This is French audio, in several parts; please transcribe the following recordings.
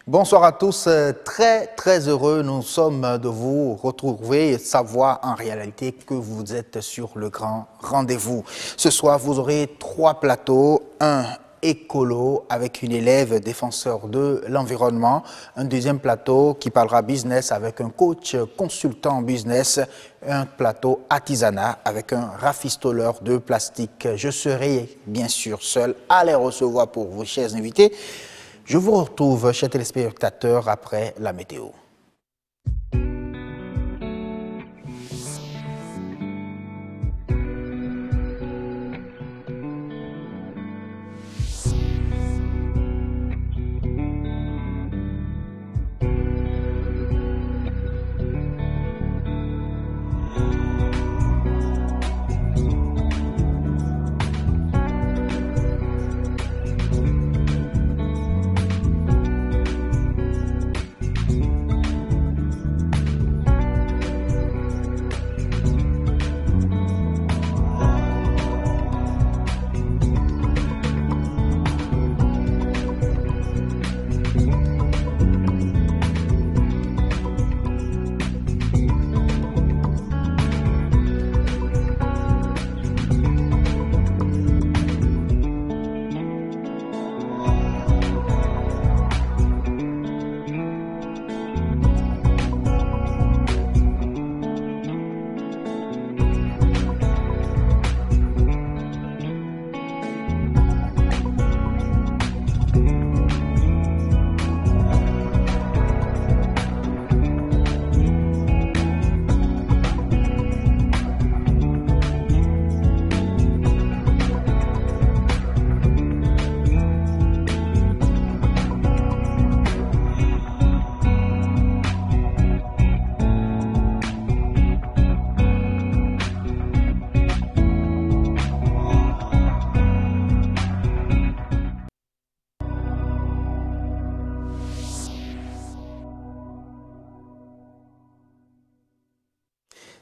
Bonsoir à tous, très heureux nous sommes de vous retrouver et de savoir en réalité que vous êtes sur le grand rendez-vous. Ce soir, vous aurez 3 plateaux, un écolo avec une élève défenseur de l'environnement, un deuxième plateau qui parlera business avec un coach consultant business, un plateau artisanat avec un rafistoleur de plastique. Je serai bien sûr seul à les recevoir pour vos chers invités. Je vous retrouve, chers téléspectateurs, après la météo.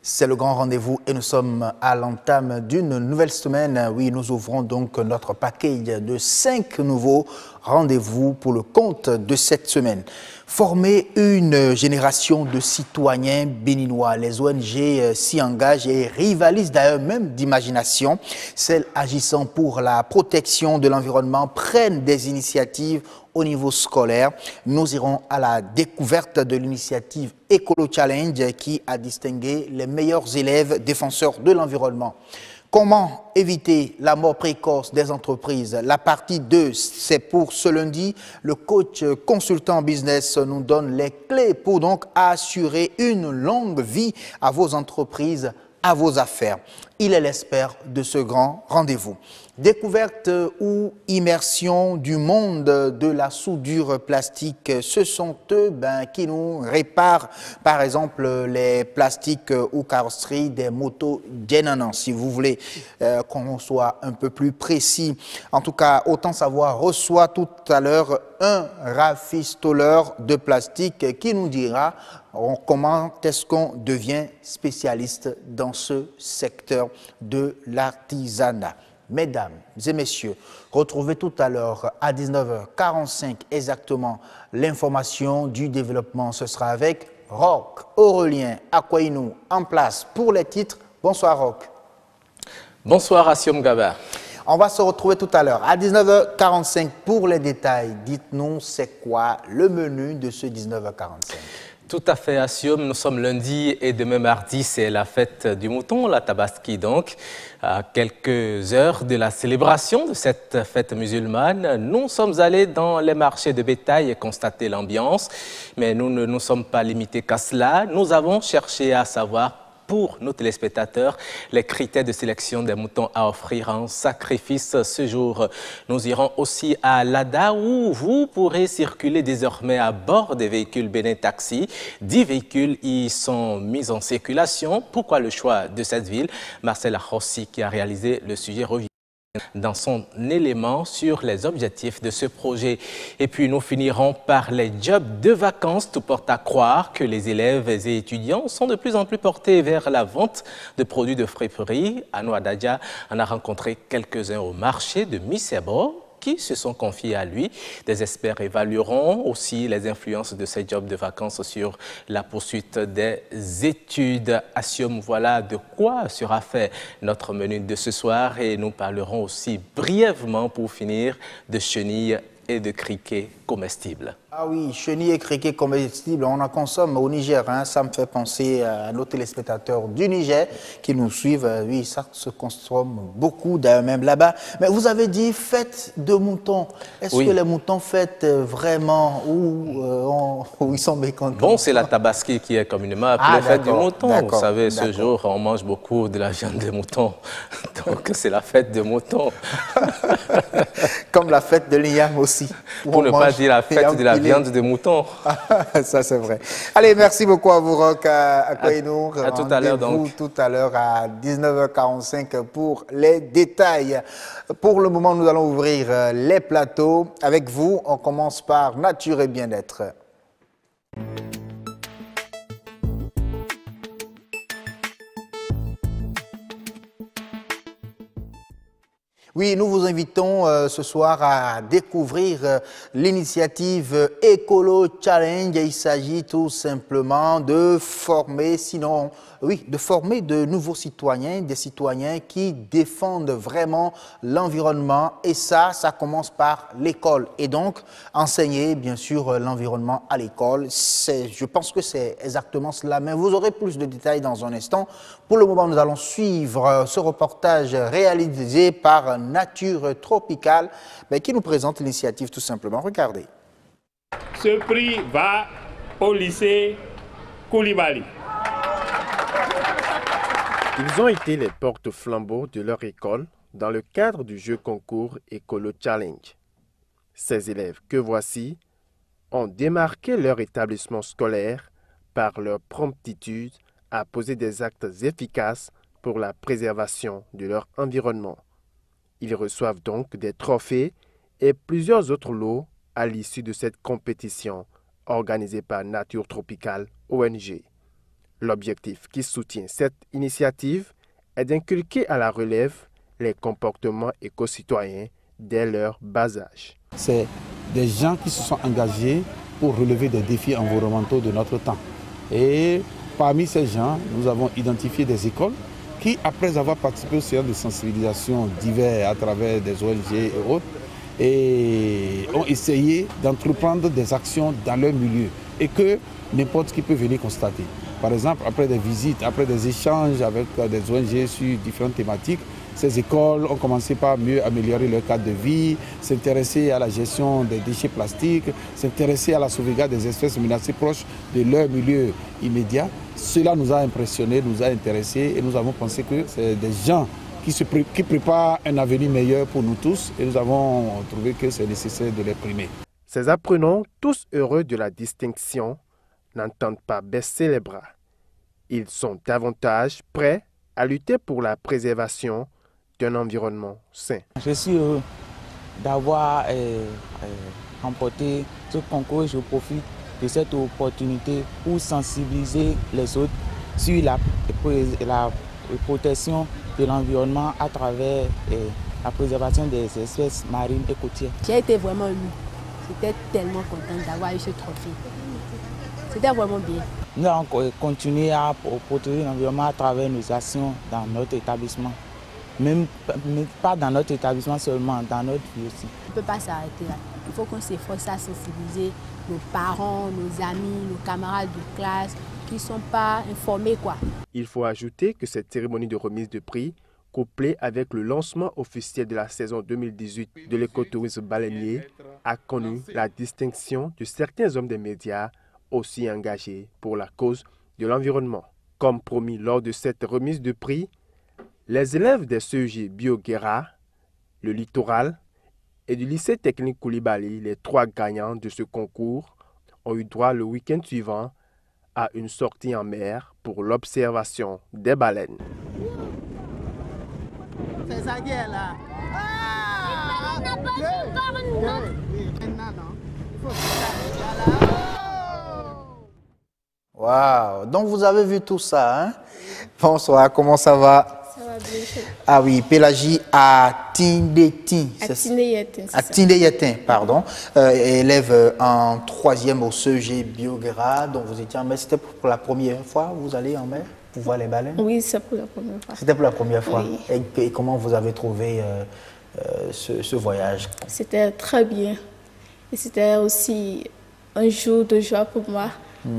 C'est le grand rendez-vous et nous sommes à l'entame d'une nouvelle semaine. Oui, nous ouvrons donc notre paquet de 5 nouveaux rendez-vous pour le compte de cette semaine. Former une génération de citoyens béninois. Les ONG s'y engagent et rivalisent d'ailleurs même d'imagination. Celles agissant pour la protection de l'environnement prennent des initiatives au niveau scolaire. Nous irons à la découverte de l'initiative Écolo Challenge qui a distingué les meilleurs élèves défenseurs de l'environnement. Comment éviter la mort précoce des entreprises? La partie 2, c'est pour ce lundi. Le coach consultant business nous donne les clés pour donc assurer une longue vie à vos entreprises, à vos affaires. Il est l'expert de ce grand rendez-vous. Découverte ou immersion du monde de la soudure plastique, ce sont eux qui nous réparent par exemple les plastiques ou carrosseries des motos Genanan, si vous voulez qu'on soit un peu plus précis. En tout cas, Autant Savoir reçoit tout à l'heure un rafistoleur de plastique qui nous dira comment est-ce qu'on devient spécialiste dans ce secteur de l'artisanat. Mesdames et messieurs, retrouvez tout à l'heure à 19h45 exactement l'information du développement. Ce sera avec Roch Aurélien Akwainou en place pour les titres. Bonsoir Roch. Bonsoir Assiom Gaba. On va se retrouver tout à l'heure à 19h45 pour les détails. Dites-nous c'est quoi le menu de ce 19h45. Tout à fait, Assiom. Nous sommes lundi et demain mardi, c'est la fête du mouton, la Tabaski donc. À quelques heures de la célébration de cette fête musulmane, nous sommes allés dans les marchés de bétail et constater l'ambiance. Mais nous ne nous sommes pas limités qu'à cela. Nous avons cherché à savoir pour nos téléspectateurs les critères de sélection des moutons à offrir en sacrifice ce jour. Nous irons aussi à Lada où vous pourrez circuler désormais à bord des véhicules Bénin Taxi. 10 véhicules y sont mis en circulation. Pourquoi le choix de cette ville? Marcel Arrossi qui a réalisé le sujet revient dans son élément sur les objectifs de ce projet. Et puis nous finirons par les jobs de vacances. Tout porte à croire que les élèves et étudiants sont de plus en plus portés vers la vente de produits de friperie. Anouadadia en a rencontré quelques-uns au marché de Misebo. qui se sont confiés à lui. Des experts évalueront aussi les influences de ces jobs de vacances sur la poursuite des études. Assume, voilà de quoi sera fait notre menu de ce soir et nous parlerons aussi brièvement pour finir de chenilles et de criquets comestibles. Ah oui, chenilles et criquets comestibles, on en consomme au Niger. Hein. Ça me fait penser à nos téléspectateurs du Niger qui nous suivent. Oui, ça se consomme beaucoup, d'ailleurs même là-bas. Mais vous avez dit fête de moutons. Est-ce que les moutons fêtent vraiment ou ils sont mécontents? Bon, c'est la Tabaski qui est communément appelée fête du mouton. Vous savez, ce jour, on mange beaucoup de la viande de mouton. Donc, c'est la fête de mouton. Comme la fête de l'igname aussi. Pour ne pas dire la fête de la viande de mouton. Ça, c'est vrai. Allez, merci beaucoup à vous, Roch, à Koinou. À tout à l'heure, donc. Tout à l'heure à 19h45 pour les détails. Pour le moment, nous allons ouvrir les plateaux. Avec vous, on commence par Nature et Bien-être. Oui, nous vous invitons ce soir à découvrir l'initiative Écolo Challenge. Il s'agit tout simplement de former, de former de nouveaux citoyens, des citoyens qui défendent vraiment l'environnement. Et ça commence par l'école. Et donc, enseigner, bien sûr, l'environnement à l'école. Je pense que c'est exactement cela. Mais vous aurez plus de détails dans un instant. Pour le moment, nous allons suivre ce reportage réalisé par Nature Tropicale, qui nous présente l'initiative tout simplement. Regardez. Ce prix va au lycée Koulibaly. Ils ont été les porte-flambeaux de leur école dans le cadre du jeu concours Écolo Challenge. Ces élèves que voici ont démarqué leur établissement scolaire par leur promptitude à poser des actes efficaces pour la préservation de leur environnement. Ils reçoivent donc des trophées et plusieurs autres lots à l'issue de cette compétition organisée par Nature Tropicale ONG. L'objectif qui soutient cette initiative est d'inculquer à la relève les comportements éco-citoyens dès leur bas âge. C'est des gens qui se sont engagés pour relever des défis environnementaux de notre temps. Et parmi ces gens, nous avons identifié des écoles qui, après avoir participé aux séances de sensibilisation divers à travers des ONG et autres, ont essayé d'entreprendre des actions dans leur milieu et que n'importe qui peut venir constater. Par exemple, après des visites, après des échanges avec des ONG sur différentes thématiques, ces écoles ont commencé par mieux améliorer leur cadre de vie, s'intéresser à la gestion des déchets plastiques, s'intéresser à la sauvegarde des espèces menacées proches de leur milieu immédiat. Cela nous a impressionnés, nous a intéressés et nous avons pensé que c'est des gens qui préparent un avenir meilleur pour nous tous et nous avons trouvé que c'est nécessaire de les primer. Ces apprenants, tous heureux de la distinction, n'entendent pas baisser les bras. Ils sont davantage prêts à lutter pour la préservation d'un environnement sain. Je suis heureux d'avoir remporté ce concours. Je profite de cette opportunité pour sensibiliser les autres sur la protection de l'environnement à travers la préservation des espèces marines et côtières. J'ai été vraiment émue. J'étais tellement contente d'avoir eu ce trophée. C'était vraiment bien. Nous allons continuer à protéger l'environnement à travers nos actions dans notre établissement. Même pas dans notre établissement seulement, dans notre vie aussi. On ne peut pas s'arrêter là. Il faut qu'on s'efforce à sensibiliser nos parents, nos amis, nos camarades de classe qui ne sont pas informés, quoi. Il faut ajouter que cette cérémonie de remise de prix, couplée avec le lancement officiel de la saison 2018 de l'écotourisme baleinier, a connu la distinction de certains hommes des médias aussi engagés pour la cause de l'environnement. Comme promis lors de cette remise de prix, les élèves des CEG Bioguera, le Littoral et du lycée technique Koulibaly, les trois gagnants de ce concours, ont eu droit le week-end suivant à une sortie en mer pour l'observation des baleines. C'est ça qui est là. Waouh, donc vous avez vu tout ça, hein? Bonsoir, comment ça va? Ça va Ah oui, Pélagie à Tindétin. À Tindétin, pardon. Élève en 3e au CEG Biogera, dont vous étiez en mer. C'était pour la première fois vous allez en mer pour voir les baleines? Oui, c'est pour la première fois. C'était pour la première fois. Oui. Et comment vous avez trouvé ce voyage? C'était très bien. Et c'était aussi un jour de joie pour moi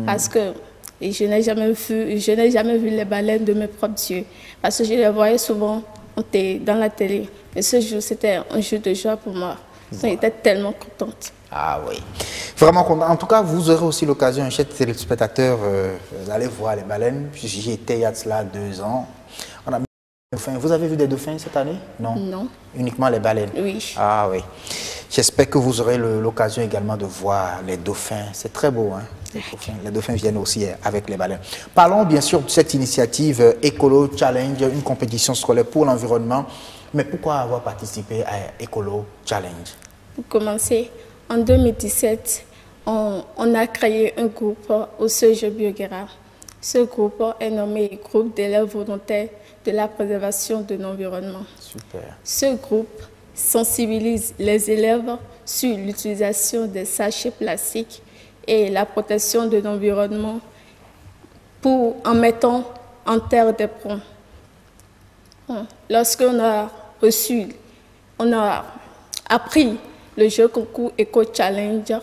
parce que je n'ai jamais vu les baleines de mes propres yeux. Parce que je les voyais souvent dans la télé. Mais ce jour, c'était un jour de joie pour moi. J'étais tellement contente. Ah oui, vraiment content. En tout cas, vous aurez aussi l'occasion, chers téléspectateurs, d'aller voir les baleines. J'y étais il y a de cela 2 ans. On a mis des dauphins. Vous avez vu des dauphins cette année? Non. Non. Uniquement les baleines? Oui. Ah oui. J'espère que vous aurez l'occasion également de voir les dauphins. C'est très beau, hein? Les dauphins viennent aussi avec les baleines. Parlons bien sûr de cette initiative Écolo Challenge, une compétition scolaire pour l'environnement. Mais pourquoi avoir participé à Écolo Challenge? Pour commencer, en 2017, on a créé un groupe au CEG Biogera. Ce groupe est nommé Groupe d'élèves volontaires de la préservation de l'environnement. Super. Ce groupe sensibilise les élèves sur l'utilisation des sachets plastiques et la protection de l'environnement en mettant en terre des ponts. Lorsqu'on a appris le jeu concours Eco Challenge,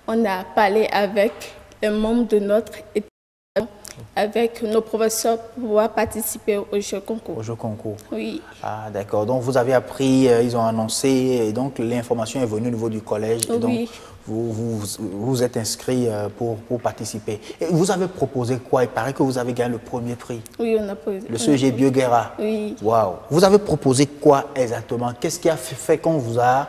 on a parlé avec les membres de notre établissement, avec nos professeurs pour pouvoir participer au jeu concours. Au jeu concours? Oui. Ah d'accord, donc vous avez appris, ils ont annoncé, et donc l'information est venue au niveau du collège. Et donc, oui. Vous êtes inscrit pour participer. Et vous avez proposé quoi? Il paraît que vous avez gagné le premier prix. Oui, on a proposé. Le CEG Biogera. Oui. Waouh. Vous avez proposé quoi exactement? Qu'est-ce qui a fait qu'on vous a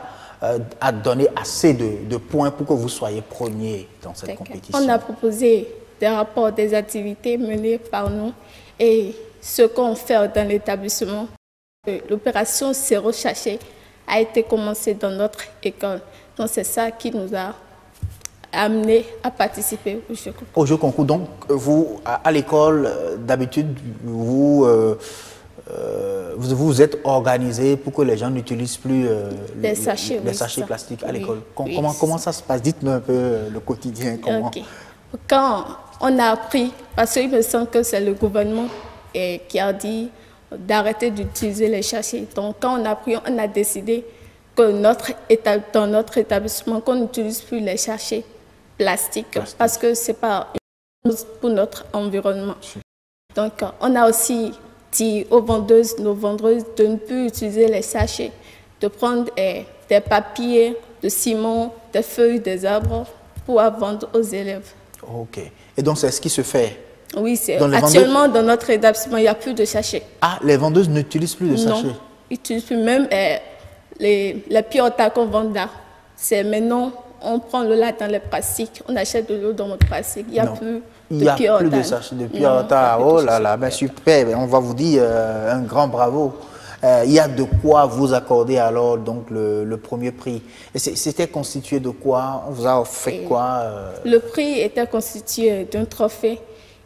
donné assez de points pour que vous soyez premier dans cette compétition? On a proposé des rapports des activités menées par nous et ce qu'on fait dans l'établissement. L'opération Zéro Sachet a été commencée dans notre école. Donc c'est ça qui nous a amené à participer au jeu concours. Au jeu concours, donc vous, à l'école, d'habitude, vous êtes organisé pour que les gens n'utilisent plus les sachets plastiques à l'école. Oui. Comment ça se passe? Dites-nous un peu le quotidien. Comment... Okay. Quand on a appris, parce qu'il me semble que c'est le gouvernement qui a dit d'arrêter d'utiliser les sachets. Donc quand on a appris, on a décidé que dans notre établissement, qu'on n'utilise plus les sachets plastiques parce que ce n'est pas une chose pour notre environnement. Donc, on a aussi dit aux vendeuses, nos vendeuses, de ne plus utiliser les sachets, de prendre des papiers, de ciment, des feuilles, des arbres pour vendre aux élèves. Ok. Et donc, c'est ce qui se fait? Oui, actuellement, dans notre établissement, il n'y a plus de sachets. Ah, les vendeuses n'utilisent plus de sachets? Non, ils n'utilisent plus même... les piotas qu'on vend là, c'est maintenant, on prend le lait dans les plastiques, on achète de l'eau dans notre plastique. Il n'y a plus de piotas. Il n'y a plus de sachets de piotas. Oh là là, ben super, on va vous dire un grand bravo. Il y a de quoi vous accorder alors donc le premier prix. C'était constitué de quoi? On vous a fait quoi? Le prix était constitué d'un trophée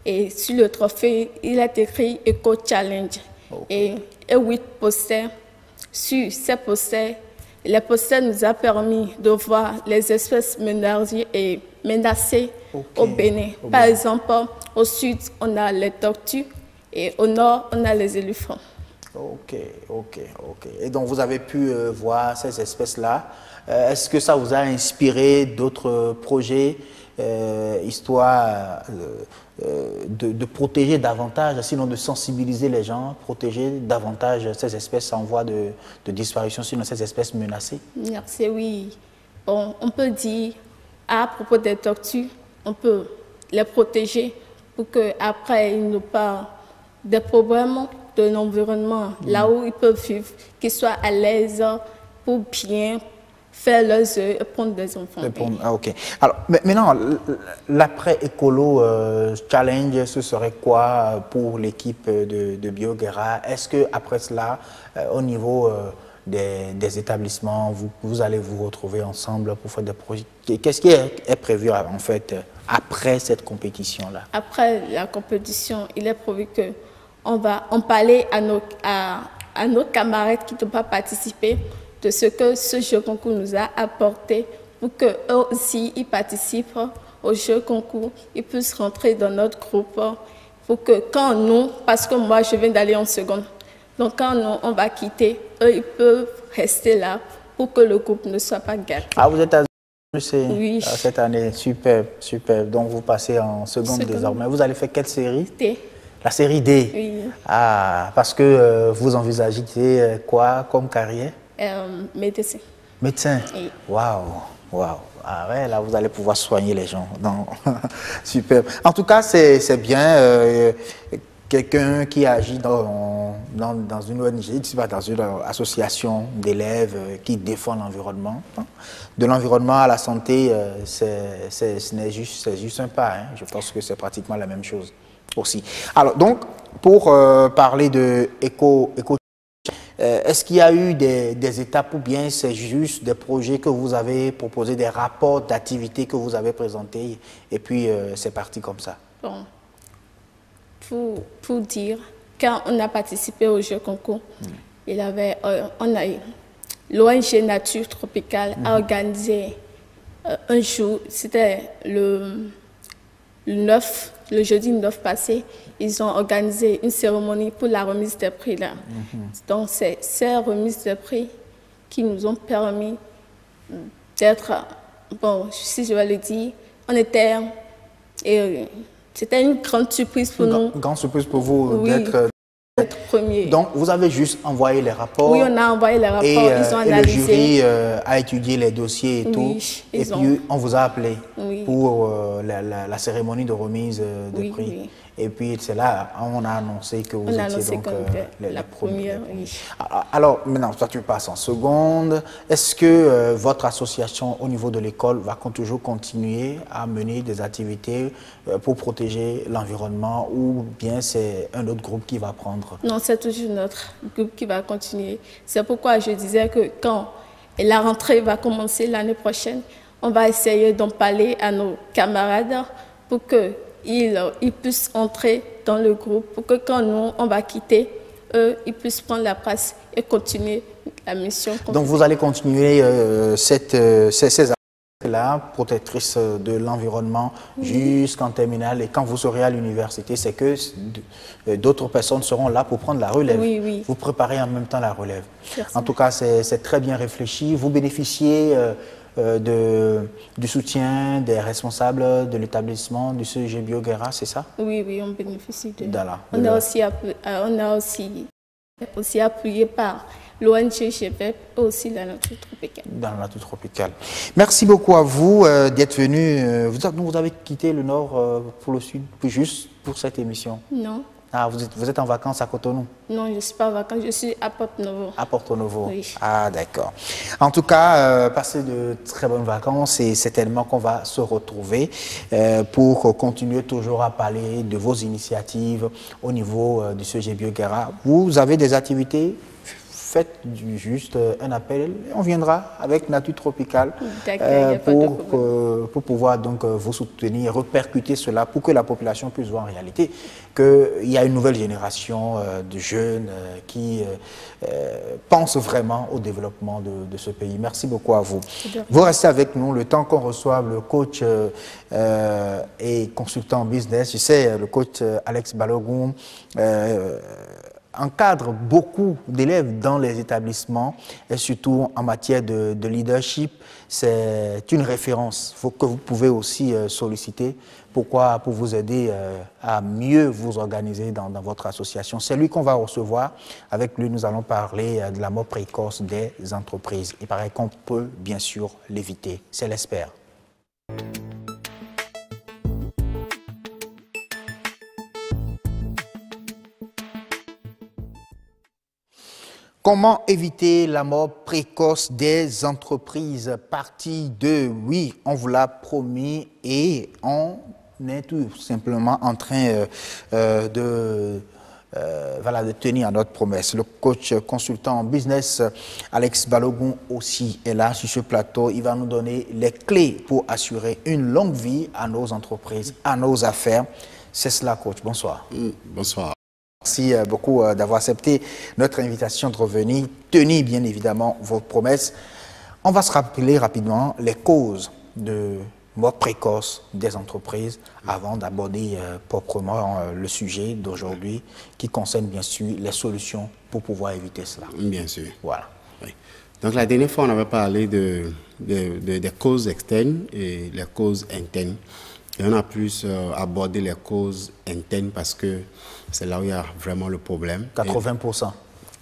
et sur le trophée, il est écrit Eco Challenge et 8 posters. Sur ces posters, les posters nous ont permis de voir les espèces menacées au Bénin. Par exemple, au sud, on a les tortues et au nord, on a les éléphants. Ok. Et donc, vous avez pu voir ces espèces-là. Est-ce que ça vous a inspiré d'autres projets, histoire de protéger davantage, sinon de sensibiliser les gens, protéger davantage ces espèces en voie de disparition, sinon ces espèces menacées? Merci, oui. Bon, on peut dire, à propos des tortues, on peut les protéger pour qu'après, ils n'aient pas de problèmes de l'environnement, là où ils peuvent vivre, qu'ils soient à l'aise pour bien faire leurs œufs et prendre des enfants. Ah, ok. Alors, maintenant, l'après-écolo challenge, ce serait quoi pour l'équipe de Biogera? Est-ce qu'après cela, au niveau des établissements, vous allez vous retrouver ensemble pour faire des projets? Qu'est-ce qui est prévu en fait après cette compétition-là? Après la compétition, il est prévu on va en parler à nos camarades qui n'ont pas participé de ce que ce jeu concours nous a apporté pour qu'eux aussi ils participent au jeu concours, ils puissent rentrer dans notre groupe pour que quand nous, parce que moi je viens d'aller en seconde, donc quand nous on va quitter, eux ils peuvent rester là pour que le groupe ne soit pas gâté. Ah, vous êtes à oui. Cette année, super, super. Donc vous passez en seconde désormais. Vous allez faire quelle série? D. La série D. Oui. Ah, parce que vous envisagez quoi comme carrière? Médecin. Médecin? Oui. Waouh, waouh. Ah ouais, là vous allez pouvoir soigner les gens. Non. Super. En tout cas, c'est bien. Quelqu'un qui agit dans une ONG, dans une association d'élèves qui défend l'environnement. De l'environnement à la santé, c'est juste un pas. Hein. Je pense que c'est pratiquement la même chose aussi. Alors, donc, pour parler de éco est-ce qu'il y a eu des étapes ou bien c'est juste des projets que vous avez proposés, des rapports d'activités que vous avez présentés et puis c'est parti comme ça? Bon. Pour dire, quand on a participé au jeu concours, l'ONG Nature Tropicale a organisé un jour, c'était le jeudi 9 passé, ils ont organisé une cérémonie pour la remise des prix là. Donc c'est ces remises de prix qui nous ont permis d'être, bon, si je vais le dire, on était... c'était une grande surprise pour nous. Une grande surprise pour vous, oui, d'être premier. Donc, vous avez juste envoyé les rapports. Oui, on a envoyé les rapports, ils ont analysé. Et le jury a étudié les dossiers et tout. Et puis, on vous a appelé pour la cérémonie de remise de prix. Oui. Et puis, c'est là, on a annoncé que vous étiez donc la première. Oui. Alors, maintenant, toi, tu passes en seconde. Est-ce que votre association au niveau de l'école va toujours continuer à mener des activités pour protéger l'environnement ou bien c'est un autre groupe qui va prendre? Non, c'est toujours notre groupe qui va continuer. C'est pourquoi je disais que quand la rentrée va commencer l'année prochaine, on va essayer d'en parler à nos camarades pour qu'ils puissent entrer dans le groupe, pour que quand nous, on va quitter, eux, ils puissent prendre la place et continuer la mission. Donc, vous allez continuer ces activités-là, protectrices de l'environnement, jusqu'en terminale. Et quand vous serez à l'université, c'est que d'autres personnes seront là pour prendre la relève. Oui, oui. Vous préparez en même temps la relève. Merci. En tout cas, c'est très bien réfléchi. Vous bénéficiez du soutien des responsables de l'établissement du CEG Bioguerra, c'est ça? Oui, oui, on bénéficie de... On a aussi appuyé par l'ONG GPEP et aussi la nature tropicale. Dans la nature tropicale. Merci beaucoup à vous d'être venu. Vous avez quitté le nord pour le sud, juste pour cette émission? Non. Ah, vous êtes en vacances à Cotonou? Non, je ne suis pas en vacances, je suis à Porto-Novo. À Porto-Novo? Oui. Ah, d'accord. En tout cas, passez de très bonnes vacances et certainement qu'on va se retrouver pour continuer toujours à parler de vos initiatives au niveau du CEG Bioguerra. Vous avez des activités? Faites juste un appel, on viendra avec Nature Tropicale pour pouvoir donc vous soutenir, repercuter cela pour que la population puisse voir en réalité qu'il y a une nouvelle génération de jeunes qui pensent vraiment au développement de ce pays. Merci beaucoup à vous. Vous restez avec nous le temps qu'on reçoive le coach et consultant en business. Je sais, le coach Alex Balogun encadre beaucoup d'élèves dans les établissements et surtout en matière de leadership. C'est une référence que vous pouvez aussi solliciter. Pourquoi? Pour vous aider à mieux vous organiser dans votre association. C'est lui qu'on va recevoir. Avec lui, nous allons parler de la mort précoce des entreprises. Il paraît qu'on peut bien sûr l'éviter. C'est l'espère. Comment éviter la mort précoce des entreprises? Partie 2, oui, on vous l'a promis et on est tout simplement en train de tenir notre promesse. Le coach consultant en business Alex Balogun aussi est là sur ce plateau. Il va nous donner les clés pour assurer une longue vie à nos entreprises, à nos affaires. C'est cela, coach. Bonsoir. Bonsoir. Merci beaucoup d'avoir accepté notre invitation de revenir. Tenez bien évidemment vos promesses. On va se rappeler rapidement les causes de mort précoce des entreprises avant d'aborder proprement le sujet d'aujourd'hui qui concerne bien sûr les solutions pour pouvoir éviter cela. Bien sûr. Voilà. Oui. Donc la dernière fois, on avait parlé des causes externes et les causes internes. Et on a plus abordé les causes internes parce que c'est là où il y a vraiment le problème. 80%.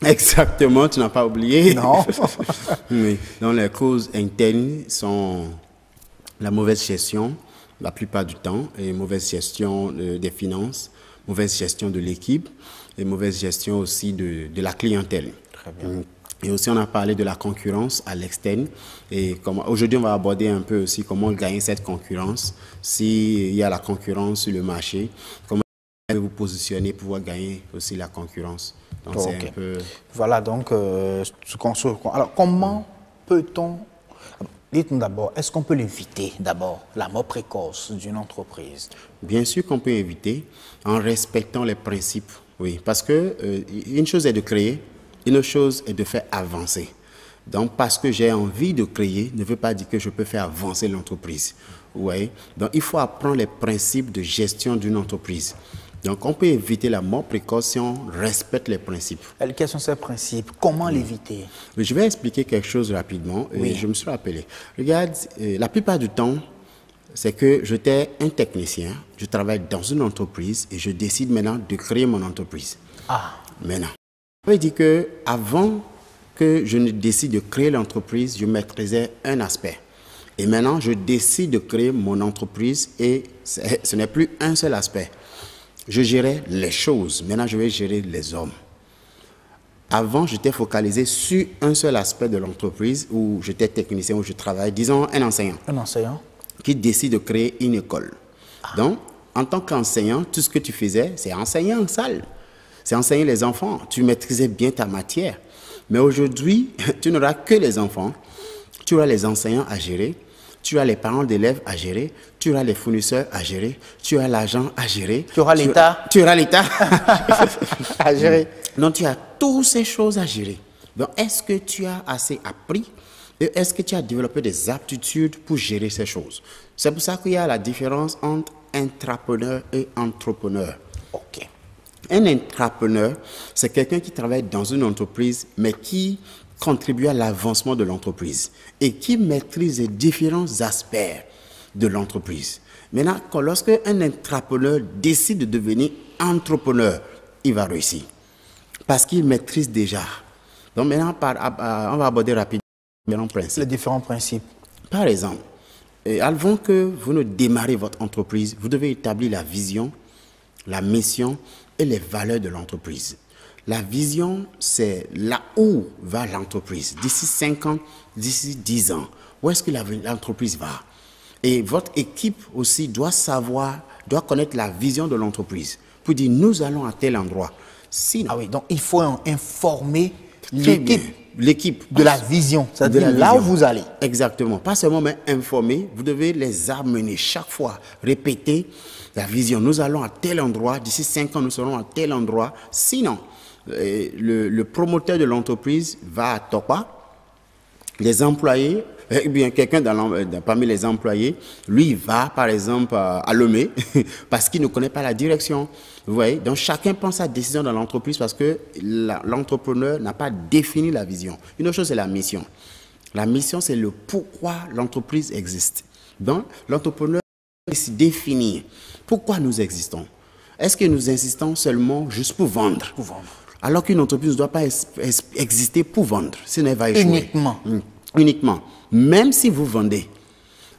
Exactement, tu n'as pas oublié. Non. Oui. Donc les causes internes sont la mauvaise gestion, la plupart du temps, et mauvaise gestion des finances, mauvaise gestion de l'équipe et mauvaise gestion aussi de la clientèle. Très bien. Et aussi, on a parlé de la concurrence à l'externe. Et aujourd'hui, on va aborder un peu aussi comment gagner cette concurrence. S'il y a la concurrence sur le marché, comment vous positionner pour pouvoir gagner aussi la concurrence. Donc, c'est un peu... Voilà, donc, alors, comment peut-on... Dites-nous d'abord, est-ce qu'on peut l'éviter d'abord, la mort précoce d'une entreprise? Bien sûr qu'on peut éviter en respectant les principes, oui. Parce que une chose est de créer, une autre chose est de faire avancer. Donc, parce que j'ai envie de créer, ne veut pas dire que je peux faire avancer l'entreprise. Oui. Donc, il faut apprendre les principes de gestion d'une entreprise. Donc, on peut éviter la mort précoce si on respecte les principes. Quels sont ces principes? Comment l'éviter? Je vais expliquer quelque chose rapidement. Oui. Je me suis rappelé. Regarde, la plupart du temps, c'est que j'étais un technicien, je travaille dans une entreprise et je décide maintenant de créer mon entreprise. Ah. Maintenant. Ça veut dire qu'avant que je ne décide de créer l'entreprise, je maîtrisais un aspect. Et maintenant, je décide de créer mon entreprise et ce n'est plus un seul aspect. Je gérais les choses. Maintenant, je vais gérer les hommes. Avant, j'étais focalisé sur un seul aspect de l'entreprise où j'étais technicien, où je travaille. Disons, un enseignant. Un enseignant. Qui décide de créer une école. Ah. Donc, en tant qu'enseignant, tout ce que tu faisais, c'est enseigner en salle. C'est enseigner les enfants. Tu maîtrisais bien ta matière. Mais aujourd'hui, tu n'auras que les enfants. Tu auras les enseignants à gérer. Tu as les parents d'élèves à gérer. Tu auras les fournisseurs à gérer. Tu as l'argent à gérer. Tu auras l'État. Tu auras l'État à gérer. Donc, tu as toutes ces choses à gérer. Donc, est-ce que tu as assez appris? Et est-ce que tu as développé des aptitudes pour gérer ces choses? C'est pour ça qu'il y a la différence entre intrapreneur et entrepreneur. OK. Un intrapreneur, c'est quelqu'un qui travaille dans une entreprise, mais qui contribue à l'avancement de l'entreprise et qui maîtrise les différents aspects de l'entreprise. Maintenant, lorsque un intrapreneur décide de devenir entrepreneur, il va réussir parce qu'il maîtrise déjà. Donc maintenant, on va aborder rapidement les différents principes. Par exemple, avant que vous ne démarrez votre entreprise, vous devez établir la vision, la mission et les valeurs de l'entreprise. La vision, c'est là où va l'entreprise. D'ici 5 ans, d'ici 10 ans, où est-ce que l'entreprise va? Et votre équipe aussi doit connaître la vision de l'entreprise pour dire nous allons à tel endroit. Sinon, ah oui, donc il faut informer l'équipe de la vision, c'est-à-dire là où vous allez. Exactement. Pas seulement mais informer, vous devez les amener chaque fois, répéter la vision. Nous allons à tel endroit, d'ici 5 ans, nous serons à tel endroit. Sinon, le promoteur de l'entreprise va à Tokwa, les employés, eh bien quelqu'un parmi les employés, lui va par exemple à Lomé parce qu'il ne connaît pas la direction. Vous voyez, donc chacun prend sa décision dans l'entreprise parce que l'entrepreneur n'a pas défini la vision. Une autre chose, c'est la mission. La mission, c'est le pourquoi l'entreprise existe. Donc, l'entrepreneur doit se définir pourquoi nous existons. Est-ce que nous existons seulement juste pour vendre? Pour vendre. Alors qu'une entreprise ne doit pas exister pour vendre, sinon elle va échouer. Uniquement. Même si vous vendez,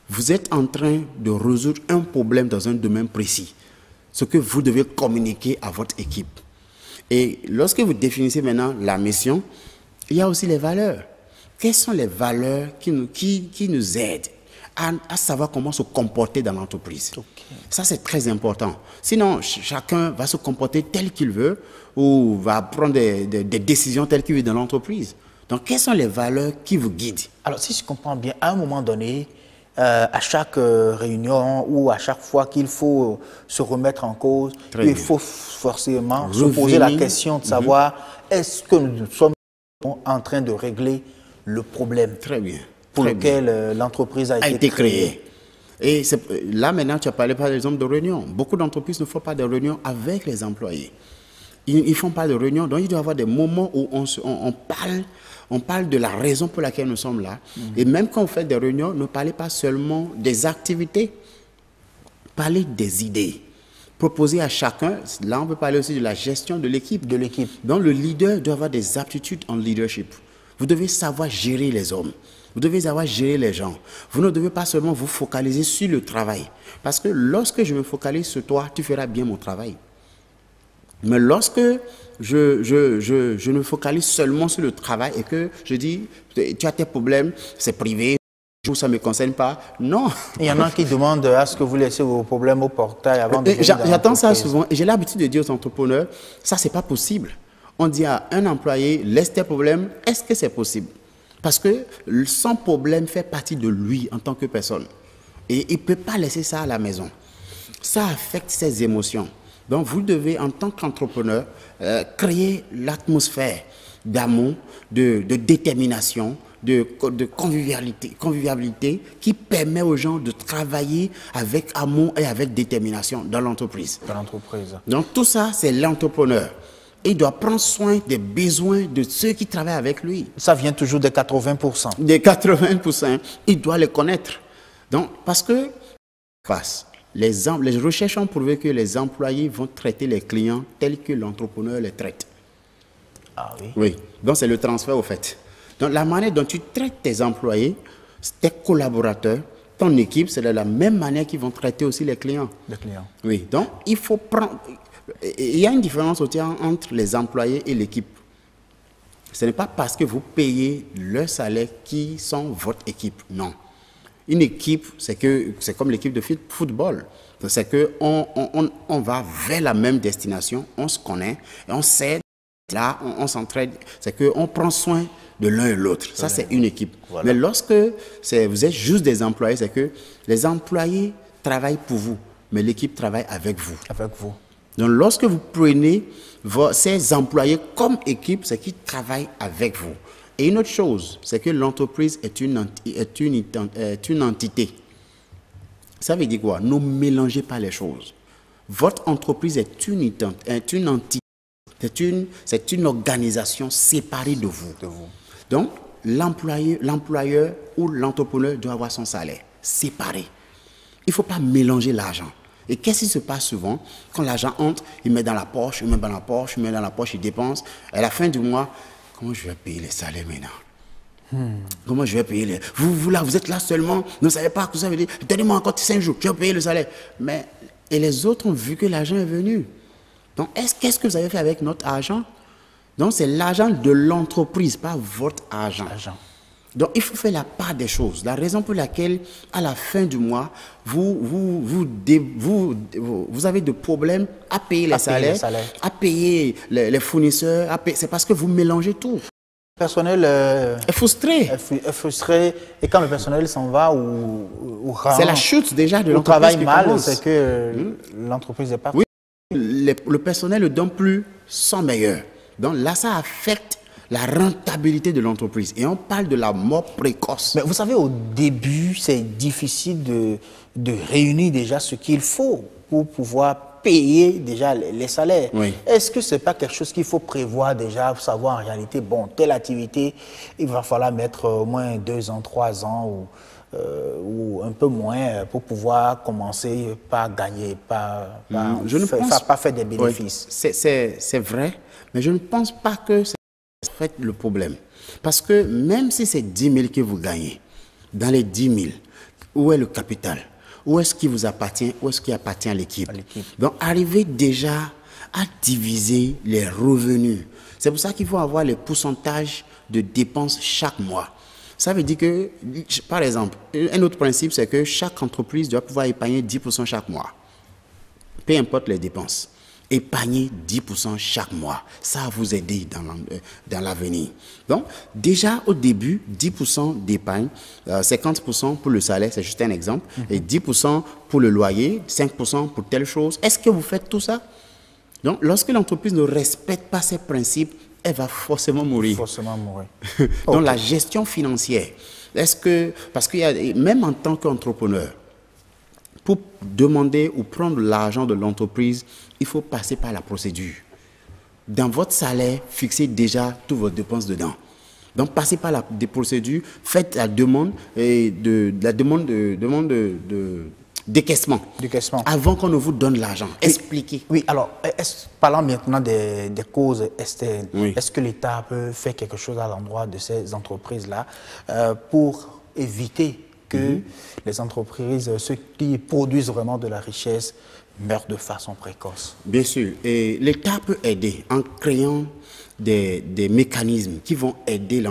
vous êtes en train de résoudre un problème dans un domaine précis. Ce que vous devez communiquer à votre équipe. Et lorsque vous définissez maintenant la mission, il y a aussi les valeurs. Quelles sont les valeurs qui nous aident à savoir comment se comporter dans l'entreprise? Okay. Ça, c'est très important. Sinon, chacun va se comporter tel qu'il veut ou va prendre des décisions telles qu'il veut dans l'entreprise. Donc, quelles sont les valeurs qui vous guident? Alors, si je comprends bien, à un moment donné, à chaque réunion ou à chaque fois qu'il faut se remettre en cause, il faut forcément se poser la question de savoir est-ce que nous sommes en train de régler le problème pour lequel l'entreprise a été créée. Et là, maintenant, tu as parlé par exemple de réunions. Beaucoup d'entreprises ne font pas de réunions avec les employés. Ils ne font pas de réunions. Donc, il doit y avoir des moments où on parle de la raison pour laquelle nous sommes là. Et même quand on fait des réunions, ne parlez pas seulement des activités. Parlez des idées. Proposez à chacun. Là, on peut parler aussi de la gestion de l'équipe. Donc, le leader doit avoir des aptitudes en leadership. Vous devez savoir gérer les hommes. Vous devez savoir gérer les gens. Vous ne devez pas seulement vous focaliser sur le travail. Parce que lorsque je me focalise sur toi, tu feras bien mon travail. Mais lorsque je me focalise seulement sur le travail et que je dis, tu as tes problèmes, c'est privé, ça ne me concerne pas. Non. Il y en a qui demandent à ce que vous laissez vos problèmes au portail avant de... J'attends ça souvent et j'ai l'habitude de dire aux entrepreneurs, ça, ce n'est pas possible. On dit à un employé, laisse tes problèmes, est-ce que c'est possible? Parce que son problème fait partie de lui en tant que personne. Et il ne peut pas laisser ça à la maison. Ça affecte ses émotions. Donc, vous devez, en tant qu'entrepreneur, créer l'atmosphère d'amour, de détermination, de convivialité qui permet aux gens de travailler avec amour et avec détermination dans l'entreprise. Donc, tout ça, c'est l'entrepreneur. Il doit prendre soin des besoins de ceux qui travaillent avec lui. Ça vient toujours des 80%. Des 80%, il doit les connaître. Donc, parce que les recherches ont prouvé que les employés vont traiter les clients tels que l'entrepreneur les traite. Ah oui? Oui, donc c'est le transfert au fait. Donc, la manière dont tu traites tes employés, tes collaborateurs, ton équipe, c'est de la même manière qu'ils vont traiter aussi les clients. Les clients. Oui, donc il faut prendre... Il y a une différence aussi entre les employés et l'équipe. Ce n'est pas parce que vous payez leur salaire qui sont votre équipe. Non. Une équipe, c'est comme l'équipe de football. C'est qu'on va vers la même destination, on se connaît, et on sait, là, on s'entraide. C'est qu'on prend soin de l'un et l'autre. Ça, c'est une équipe. Voilà. Mais lorsque vous êtes juste des employés, c'est que les employés travaillent pour vous, mais l'équipe travaille avec vous. Avec vous. Donc, lorsque vous prenez ces employés comme équipe, c'est qu'ils travaillent avec vous. Et une autre chose, c'est que l'entreprise est une entité. Ça veut dire quoi? Ne mélangez pas les choses. Votre entreprise est une entité. C'est une organisation séparée de vous. Donc, l'employeur ou l'entrepreneur doit avoir son salaire séparé. Il ne faut pas mélanger l'argent. Et qu'est-ce qui se passe souvent? Quand l'argent entre, il met dans la poche, il met dans la poche, il met dans la poche, il dépense. À la fin du mois, comment je vais payer les salaires maintenant? Comment je vais payer les... Vous êtes là seulement, vous ne savez pas ce que ça veut dire. Donnez-moi encore 5 jours, je vais payer le salaire. Et les autres ont vu que l'argent est venu. Donc, qu'est-ce que vous avez fait avec notre argent? Donc, c'est l'argent de l'entreprise, pas votre argent. Donc, il faut faire la part des choses. La raison pour laquelle, à la fin du mois, vous avez des problèmes à payer les salaires, à payer les fournisseurs, c'est parce que vous mélangez tout. Le personnel est frustré. Est frustré. Et quand le personnel s'en va ou c'est la chute déjà de l'entreprise. Travaille mal, c'est que l'entreprise n'est pas... Oui, le personnel ne donne plus son meilleur. Donc là, ça affecte la rentabilité de l'entreprise. Et on parle de la mort précoce. Mais vous savez, au début, c'est difficile de réunir déjà ce qu'il faut pour pouvoir payer déjà les salaires. Oui. Est-ce que ce n'est pas quelque chose qu'il faut prévoir déjà, pour savoir en réalité, bon, telle activité, il va falloir mettre au moins 2 ans, 3 ans ou un peu moins pour pouvoir commencer par gagner, pas faire des bénéfices. Oui, c'est vrai, mais je ne pense pas que c'est fait le problème. Parce que même si c'est 10 000 que vous gagnez, dans les 10 000, où est le capital? Où est-ce qui vous appartient? Où est-ce qui appartient à l'équipe? Donc, arrivez déjà à diviser les revenus. C'est pour ça qu'il faut avoir les pourcentages de dépenses chaque mois. Ça veut dire que, par exemple, un autre principe, c'est que chaque entreprise doit pouvoir épargner 10% chaque mois. Peu importe les dépenses. épargnez 10% chaque mois. Ça va vous aider dans l'avenir. Donc, déjà au début, 10% d'épargne, 50% pour le salaire, c'est juste un exemple, et 10% pour le loyer, 5% pour telle chose. Est-ce que vous faites tout ça? Donc, lorsque l'entreprise ne respecte pas ces principes, elle va forcément mourir. Forcément mourir. Donc, la gestion financière, parce qu'il y a, même en tant qu'entrepreneur, pour demander ou prendre l'argent de l'entreprise, il faut passer par la procédure. Dans votre salaire, fixez déjà toutes vos dépenses dedans. Donc, passez par la procédure, faites la demande décaissement. Avant qu'on ne vous donne l'argent. Expliquez. Oui, alors, parlant maintenant des causes externes, est-ce que l'État peut faire quelque chose à l'endroit de ces entreprises-là pour éviter que les entreprises, ceux qui produisent vraiment de la richesse, meurent de façon précoce? Bien sûr. Et l'État peut aider en créant des mécanismes qui vont aider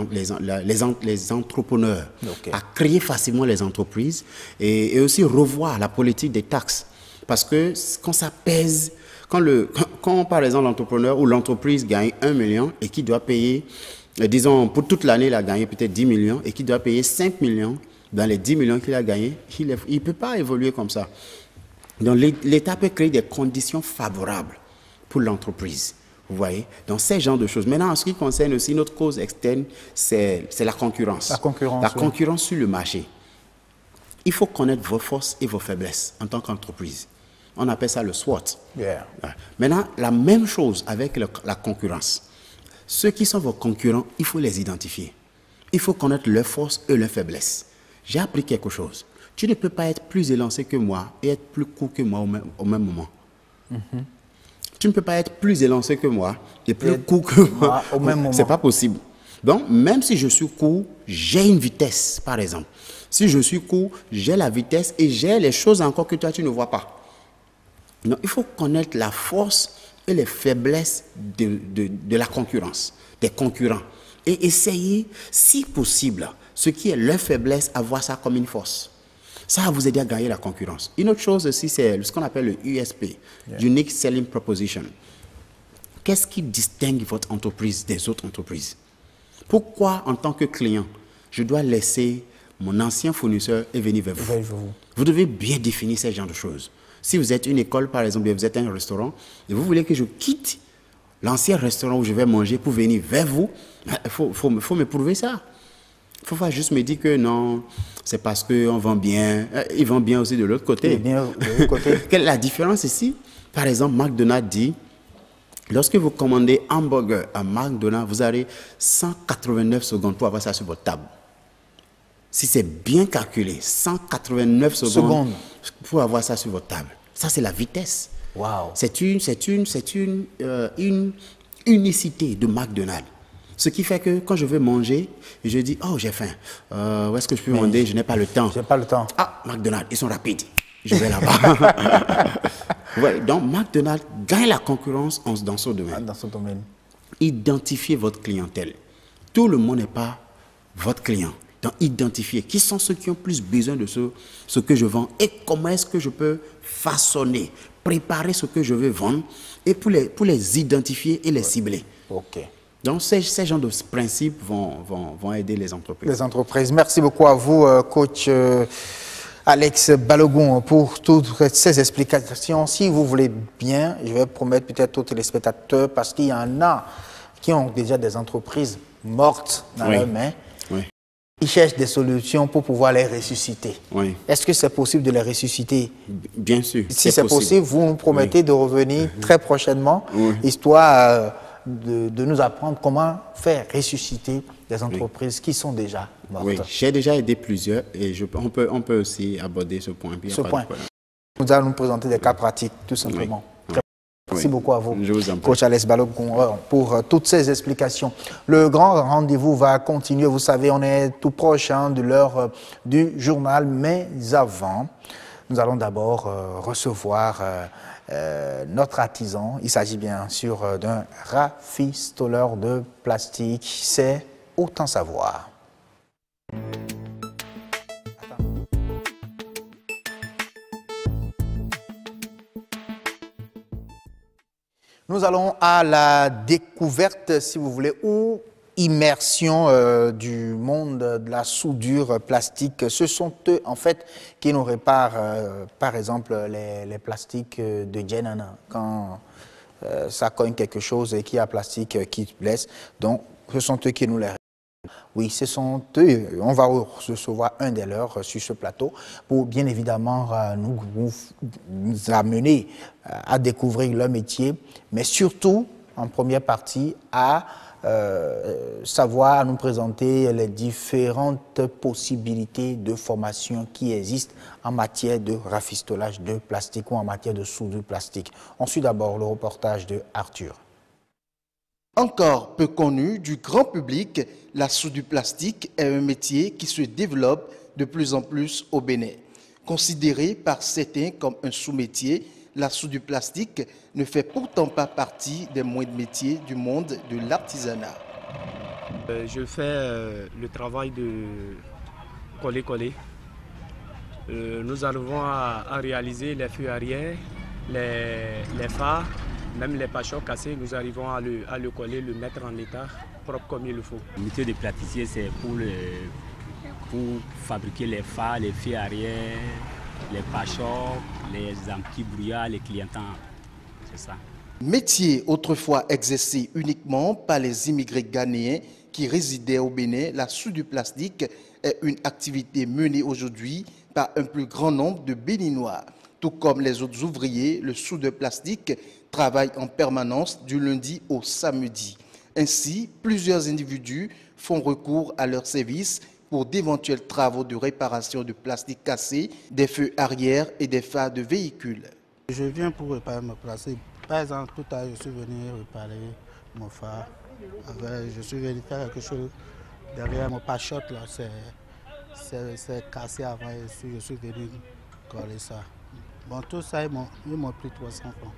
les entrepreneurs à créer facilement les entreprises et aussi revoir la politique des taxes. Parce que quand ça pèse, quand par exemple l'entrepreneur ou l'entreprise gagne 1 million et qui doit payer, disons pour toute l'année il a gagné peut-être 10 millions et qui doit payer 5 millions dans les 10 millions qu'il a gagnés, il ne peut pas évoluer comme ça. Donc l'État peut créer des conditions favorables pour l'entreprise. Vous voyez? Donc, ces genres de choses. Maintenant, en ce qui concerne aussi notre cause externe, c'est la concurrence. La concurrence sur le marché. Il faut connaître vos forces et vos faiblesses en tant qu'entreprise. On appelle ça le SWOT. Maintenant, la même chose avec la concurrence. Ceux qui sont vos concurrents, il faut les identifier. Il faut connaître leurs forces et leurs faiblesses. J'ai appris quelque chose. Tu ne peux pas être plus élancé que moi et être plus court que moi au même moment. Tu ne peux pas être plus élancé que moi et plus court que moi au même moment. Ce n'est pas possible. Donc, même si je suis court, j'ai une vitesse, par exemple. Si je suis court, j'ai la vitesse et j'ai les choses encore que toi, tu ne vois pas. Donc, il faut connaître la force et les faiblesses de la concurrence, des concurrents. Et essayer, si possible, ce qui est leur faiblesse, à voir ça comme une force. Ça va vous aider à gagner la concurrence. Une autre chose aussi, c'est ce qu'on appelle le USP, Unique Selling Proposition. Qu'est-ce qui distingue votre entreprise des autres entreprises? Pourquoi, en tant que client, je dois laisser mon ancien fournisseur et venir vers vous? Vous devez bien définir ce genre de choses. Si vous êtes une école, par exemple, et vous êtes un restaurant, et vous voulez que je quitte l'ancien restaurant où je vais manger pour venir vers vous, il faut me prouver ça. Il ne faut pas juste me dire que non, c'est parce qu'on vend bien. Ils vendent bien aussi de l'autre côté. Quelle est la différence ici? Par exemple, McDonald's dit, lorsque vous commandez hamburger à McDonald's, vous avez 189 secondes pour avoir ça sur votre table. Si c'est bien calculé, 189 secondes pour avoir ça sur votre table. Ça, c'est la vitesse. Wow. C'est une unicité de McDonald's. Ce qui fait que quand je vais manger, je dis, oh, j'ai faim. Où est-ce que je peux manger? Je n'ai pas le temps. Je n'ai pas le temps. Ah, McDonald's, ils sont rapides. Je vais là-bas. Ouais, donc, McDonald's gagne la concurrence dans ce domaine. Dans ce domaine. Identifiez votre clientèle. Tout le monde n'est pas votre client. Donc, identifiez qui sont ceux qui ont plus besoin de ce que je vends et comment est-ce que je peux façonner, préparer ce que je veux vendre et pour les identifier et les cibler. OK. Donc, ces genres de principes vont aider les entreprises. Les entreprises. Merci beaucoup à vous, coach Alex Balogun, pour toutes ces explications. Si vous voulez bien, je vais promettre peut-être aux téléspectateurs, parce qu'il y en a qui ont déjà des entreprises mortes dans leurs mains. Ils cherchent des solutions pour pouvoir les ressusciter. Est-ce que c'est possible de les ressusciter? Bien sûr. Si c'est possible, vous nous promettez de revenir très prochainement, histoire de nous apprendre comment faire ressusciter des entreprises qui sont déjà mortes. Oui, j'ai déjà aidé plusieurs et on peut aussi aborder ce point. Nous allons nous présenter des cas pratiques, tout simplement. Merci beaucoup à vous, coach Alex Balogun, pour toutes ces explications. Le grand rendez-vous va continuer. Vous savez, on est tout proche de l'heure du journal, mais avant, nous allons d'abord recevoir notre artisan. Il s'agit bien sûr d'un rafistoleur de plastique. C'est Autant Savoir. Nous allons à la découverte, si vous voulez, ou immersion du monde de la soudure plastique. Ce sont eux, en fait, qui nous réparent, par exemple, les plastiques de Genana. Quand ça cogne quelque chose et qu'il y a plastique qui blesse, donc ce sont eux qui nous les réparent. Oui, ce sont eux. On va recevoir un des leurs sur ce plateau pour bien évidemment nous amener à découvrir leur métier, mais surtout, en première partie, à savoir nous présenter les différentes possibilités de formation qui existent en matière de rafistolage de plastique ou en matière de soudure plastique. On suit d'abord le reportage de Arthur. Encore peu connu du grand public, la soudure plastique est un métier qui se développe de plus en plus au Bénin. Considéré par certains comme un sous-métier, la soudure plastique ne fait pourtant pas partie des moindres métiers du monde de l'artisanat. Je fais le travail de coller-coller. Nous arrivons à réaliser les feux arrière, les phares, même les pachots cassés, nous arrivons à le coller, le mettre en état propre comme il le faut. Le métier de plasticien, c'est pour fabriquer les phares, les feux arrière, les pachots, les anti-brouillards, les clientants. C'est ça. Métier autrefois exercé uniquement par les immigrés ghanéens qui résidaient au Bénin, la soudure plastique est une activité menée aujourd'hui par un plus grand nombre de Béninois. Tout comme les autres ouvriers, le soudeur plastique travaille en permanence du lundi au samedi. Ainsi, plusieurs individus font recours à leur service pour d'éventuels travaux de réparation de plastique cassé, des feux arrière et des phares de véhicules. Je viens pour réparer mon plastique. Par exemple, tout à l'heure, je suis venu réparer mon phare. Je suis venu faire quelque chose derrière mon pachot, là, c'est cassé avant, je suis venu coller ça. Bon, tout ça, ils m'ont pris 300 francs.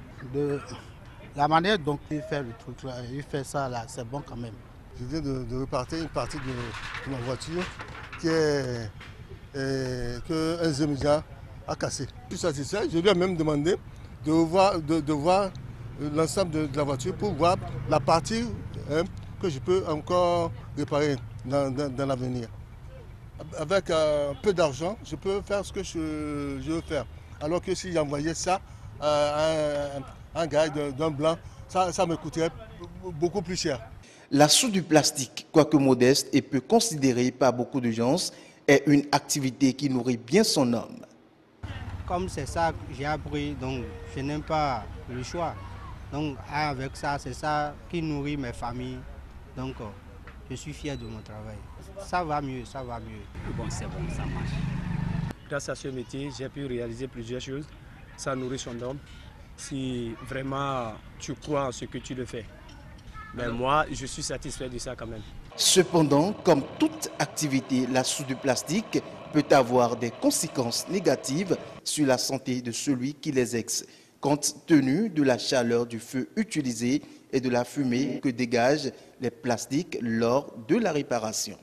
La manière dont il fait le truc là, il fait ça là, c'est bon quand même. Je viens de repartir une partie de ma voiture qu'un Zemija a cassé. Je suis satisfait, je lui ai même demandé de voir l'ensemble de la voiture pour voir la partie que je peux encore réparer dans l'avenir. Avec peu d'argent, je peux faire ce que je veux faire. Alors que si j'envoyais ça à un gars d'un blanc, ça me coûterait beaucoup plus cher. La soudure plastique, quoique modeste et peu considérée par beaucoup de gens, est une activité qui nourrit bien son homme. Comme c'est ça que j'ai appris, donc je n'ai pas le choix. Donc avec ça, c'est ça qui nourrit mes familles. Donc je suis fier de mon travail. Ça va mieux, ça va mieux. Bon, c'est bon, ça marche. Grâce à ce métier, j'ai pu réaliser plusieurs choses. Ça nourrit son homme. Si vraiment tu crois en ce que tu le fais. Mais moi, je suis satisfait de ça quand même. Cependant, comme toute activité, la soudure plastique peut avoir des conséquences négatives sur la santé de celui qui les exerce, compte tenu de la chaleur du feu utilisé et de la fumée que dégagent les plastiques lors de la réparation.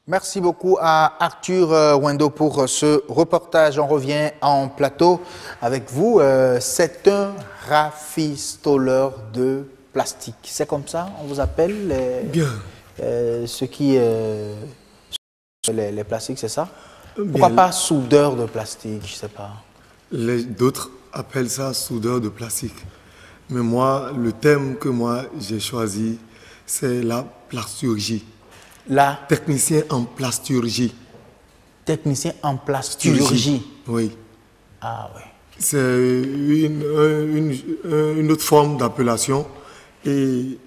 Merci beaucoup à Arthur Wendo pour ce reportage. On revient en plateau avec vous. C'est un rafistoleur de plastique. C'est comme ça, on vous appelle Bien. Ceux qui... les plastiques, c'est ça? Pourquoi pas soudeur de plastique, je ne sais pas. D'autres appellent ça soudeur de plastique. Mais moi, le thème que moi j'ai choisi, c'est la plasturgie. La technicien en plasturgie. Technicien en plasturgie. Oui. Ah oui. C'est une autre forme d'appellation. Et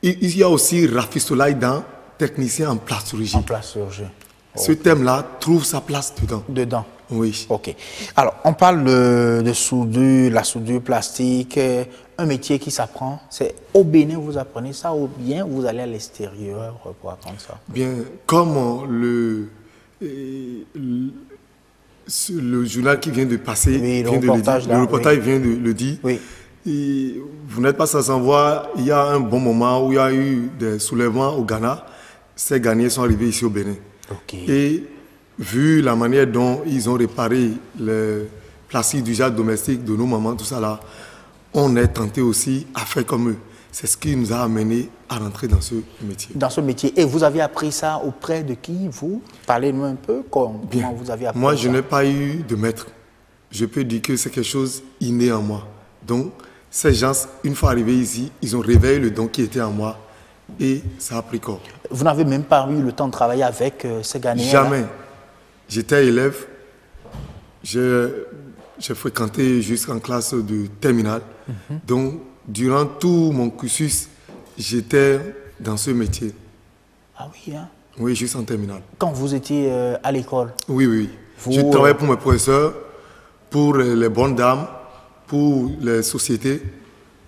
il y a aussi rafistolage dans technicien en plasturgie. En plasturgie. Ce thème-là trouve sa place dedans. Dedans. Oui. Ok. Alors, on parle de soudure, la soudure plastique, un métier qui s'apprend. C'est au Bénin vous apprenez ça ou bien vous allez à l'extérieur pour apprendre ça? Bien, comme le journal qui vient de passer, oui, le reportage vient de le dire. Oui. Et vous n'êtes pas sans savoir, il y a un bon moment où il y a eu des soulèvements au Ghana. Ces Ghanéens sont arrivés ici au Bénin. Okay. Et vu la manière dont ils ont réparé les plastiques d'usage domestique de nos mamans, tout ça là, on est tenté aussi à faire comme eux. C'est ce qui nous a amené à rentrer dans ce métier. Dans ce métier. Et vous avez appris ça auprès de qui, vous? Parlez-nous un peu comment vous avez appris. Moi, je n'ai pas eu de maître. Je peux dire que c'est quelque chose inné en moi. Donc, ces gens, une fois arrivés ici, ils ont réveillé le don qui était en moi et ça a pris corps. Vous n'avez même pas eu le temps de travailler avec ces Ghanéens? Jamais. J'étais élève. J'ai fréquenté jusqu'en classe de terminale. Donc, durant tout mon cursus, j'étais dans ce métier. Ah oui, hein? Oui, juste en terminale. Quand vous étiez à l'école? Oui, oui. Je travaillais pour mes professeurs, pour les bonnes dames, pour les sociétés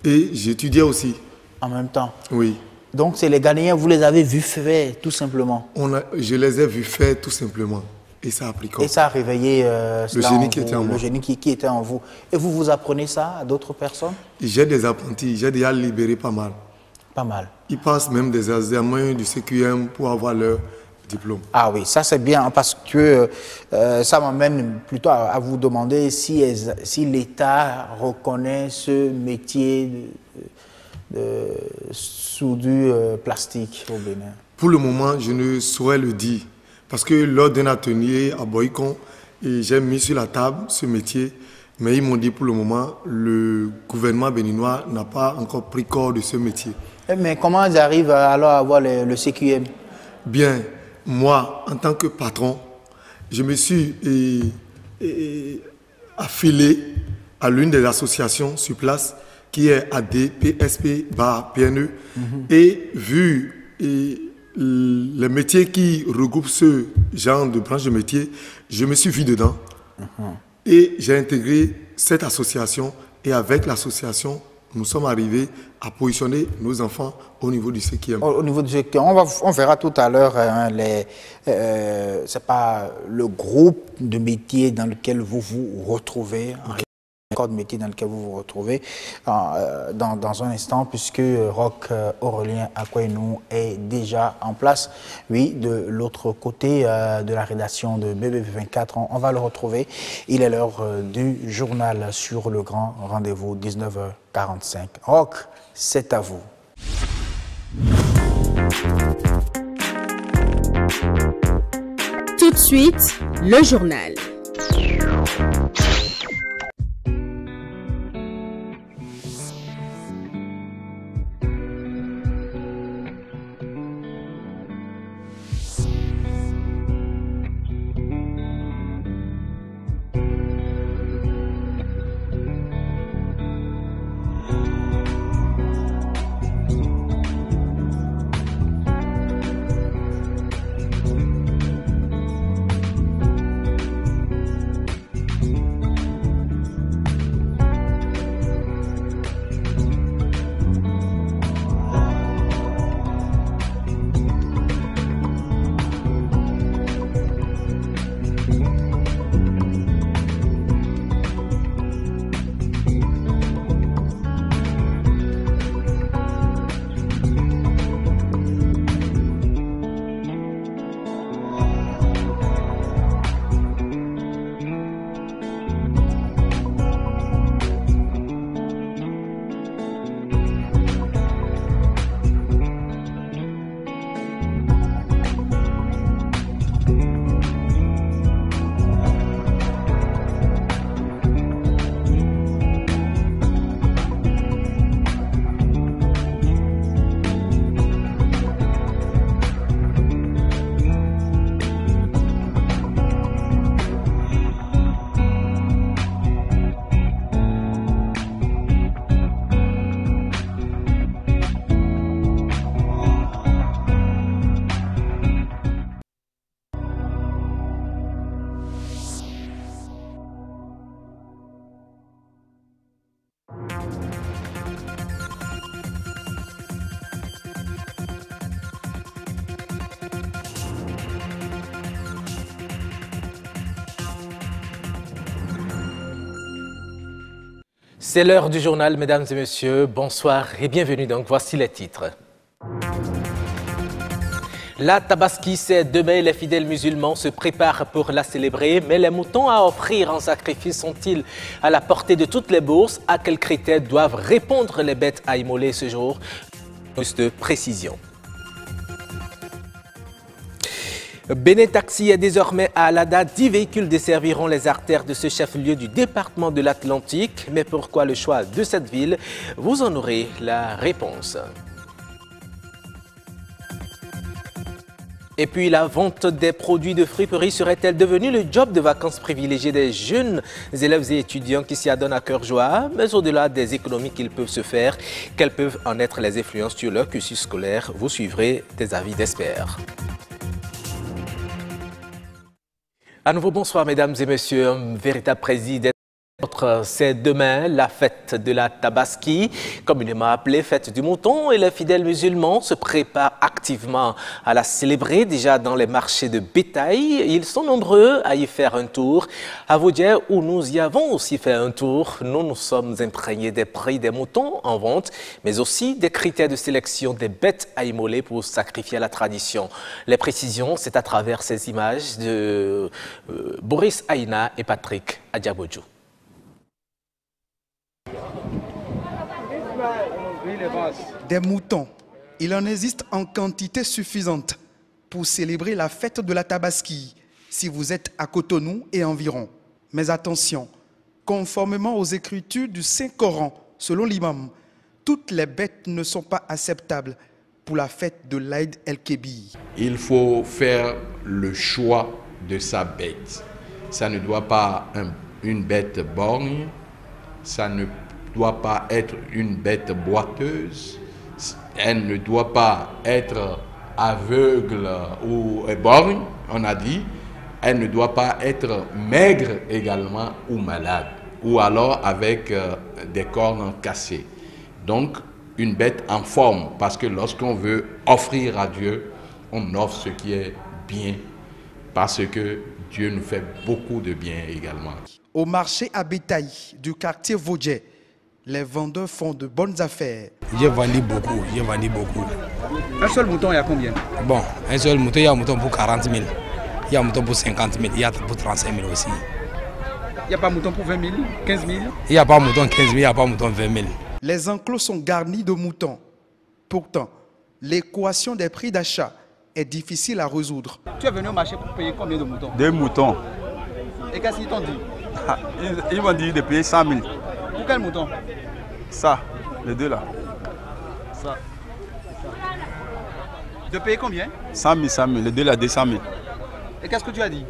et j'étudiais aussi. En même temps? Oui. Donc, c'est les Ghanéens, vous les avez vus faire tout simplement? Je les ai vus faire tout simplement. Et ça a pris corps. Et ça a réveillé le génie qui était en moi. Le génie qui était en vous. Et vous apprenez ça à d'autres personnes? J'ai des apprentis, j'ai déjà libéré pas mal. Pas mal. Ils passent même des examens du CQM pour avoir leur diplôme. Ah oui, ça c'est bien parce que ça m'amène plutôt à vous demander si l'État reconnaît ce métier de soudure plastique au Bénin. Pour le moment, je ne saurais le dire. Parce que lors d'un atelier à Boycon, j'ai mis sur la table ce métier, mais ils m'ont dit pour le moment, le gouvernement béninois n'a pas encore pris corps de ce métier. Mais comment ils arrivent alors à avoir le CQM? Bien, moi, en tant que patron, je me suis affilié à l'une des associations sur place, qui est ADPSP-PNE, et vu les métiers qui regroupent ce genre de branche de métier, je me suis vu dedans et j'ai intégré cette association et avec l'association, nous sommes arrivés à positionner nos enfants au niveau du CQM. Au niveau du CQM, on verra tout à l'heure, c'est pas le groupe de métiers dans lequel vous vous retrouvez, le corps de métier dans lequel vous vous retrouvez dans un instant, puisque Roch Aurélien Akouenou est déjà en place. Oui, de l'autre côté de la rédaction de BBV24, on va le retrouver. Il est l'heure du journal sur le grand rendez-vous, 19h45. Roch, c'est à vous. Tout de suite, le journal. C'est l'heure du journal, mesdames et messieurs. Bonsoir et bienvenue. Donc, voici les titres. La Tabaski, c'est demain. Les fidèles musulmans se préparent pour la célébrer. Mais les moutons à offrir en sacrifice sont-ils à la portée de toutes les bourses? À quels critères doivent répondre les bêtes à immoler ce jour? Plus de précision. Bénin Taxi est désormais à Alada. 10 véhicules desserviront les artères de ce chef-lieu du département de l'Atlantique. Mais pourquoi le choix de cette ville? Vous en aurez la réponse. Et puis, la vente des produits de friperie serait-elle devenue le job de vacances privilégié des jeunes élèves et étudiants qui s'y adonnent à cœur joie? Mais au-delà des économies qu'ils peuvent se faire, quelles peuvent en être les influences sur leur cursus scolaire? Vous suivrez des avis d'experts. À nouveau, bonsoir mesdames et messieurs. Un véritable président. C'est demain la fête de la Tabaski, communément appelée fête du mouton, et les fidèles musulmans se préparent activement à la célébrer déjà dans les marchés de bétail. Ils sont nombreux à y faire un tour. À Vaudier, où nous y avons aussi fait un tour, nous nous sommes imprégnés des prix des moutons en vente, mais aussi des critères de sélection des bêtes à immoler pour sacrifier à la tradition. Les précisions, c'est à travers ces images de Boris Aïna et Patrick Adiabodjou. Des moutons, il en existe en quantité suffisante pour célébrer la fête de la Tabaski si vous êtes à Cotonou et environ. Mais attention, conformément aux écritures du Saint-Coran, selon l'imam, toutes les bêtes ne sont pas acceptables pour la fête de l'Aïd el-Kébir. Il faut faire le choix de sa bête. Ça ne doit pas être une bête borgne, ça ne doit pas être une bête boiteuse, elle ne doit pas être aveugle ou borgne, on a dit, elle ne doit pas être maigre également ou malade, ou alors avec des cornes cassées. Donc, une bête en forme, parce que lorsqu'on veut offrir à Dieu, on offre ce qui est bien, parce que Dieu nous fait beaucoup de bien également. Au marché à bétail du quartier Vaudier, les vendeurs font de bonnes affaires. J'ai vendu beaucoup, Un seul mouton, il y a combien? Bon, un seul mouton, il y a un mouton pour 40 000. Il y a un mouton pour 50 000, il y a pour 35 000 aussi. Il n'y a pas mouton pour 20 000, 15 000? Il n'y a pas mouton 15 000, il n'y a pas mouton 20 000. Les enclos sont garnis de moutons. Pourtant, l'équation des prix d'achat est difficile à résoudre. Tu es venu au marché pour payer combien de moutons? 2 moutons. Et qu'est-ce qu'ils t'ont dit? Ils m'ont dit de payer 100 000. Pour quel mouton? Ça, les deux là. Ça. De payer combien? 100 000, les deux là, 200 000. Et qu'est-ce que tu as dit?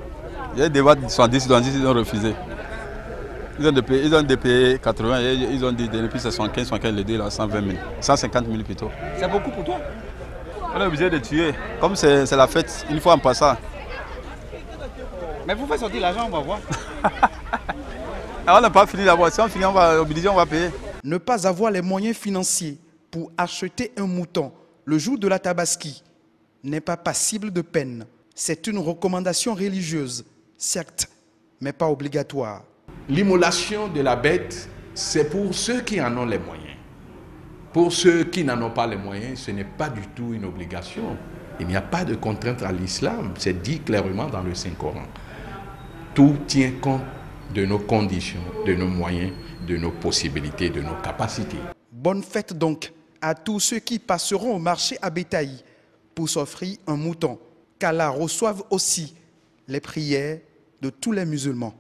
Il y a des débat de 70, ils ont refusé. Ils ont de payer 80, ils ont dit depuis 75, les deux là, 120 000. 150 000 plutôt. C'est beaucoup pour toi? On est obligé de tuer. Comme c'est la fête, une fois en passant. Mais vous faites sortir l'argent, on va voir. Alors on n'a pas fini d'abord. Si on finit, on va payer. Ne pas avoir les moyens financiers pour acheter un mouton le jour de la Tabaski n'est pas passible de peine. C'est une recommandation religieuse, certes, mais pas obligatoire. L'immolation de la bête, c'est pour ceux qui en ont les moyens. Pour ceux qui n'en ont pas les moyens, ce n'est pas du tout une obligation. Il n'y a pas de contrainte à l'islam. C'est dit clairement dans le Saint-Coran. Tout tient compte de nos conditions, de nos moyens, de nos possibilités, de nos capacités. Bonne fête donc à tous ceux qui passeront au marché à bétail pour s'offrir un mouton, qu'Allah reçoive aussi les prières de tous les musulmans.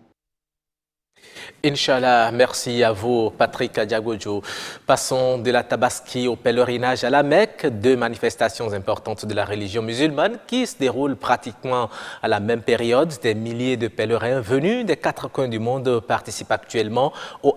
Inch'Allah, merci à vous Patrick Adiabodjou. Passons de la Tabaski au pèlerinage à la Mecque, 2 manifestations importantes de la religion musulmane qui se déroulent pratiquement à la même période. Des milliers de pèlerins venus des 4 coins du monde participent actuellement au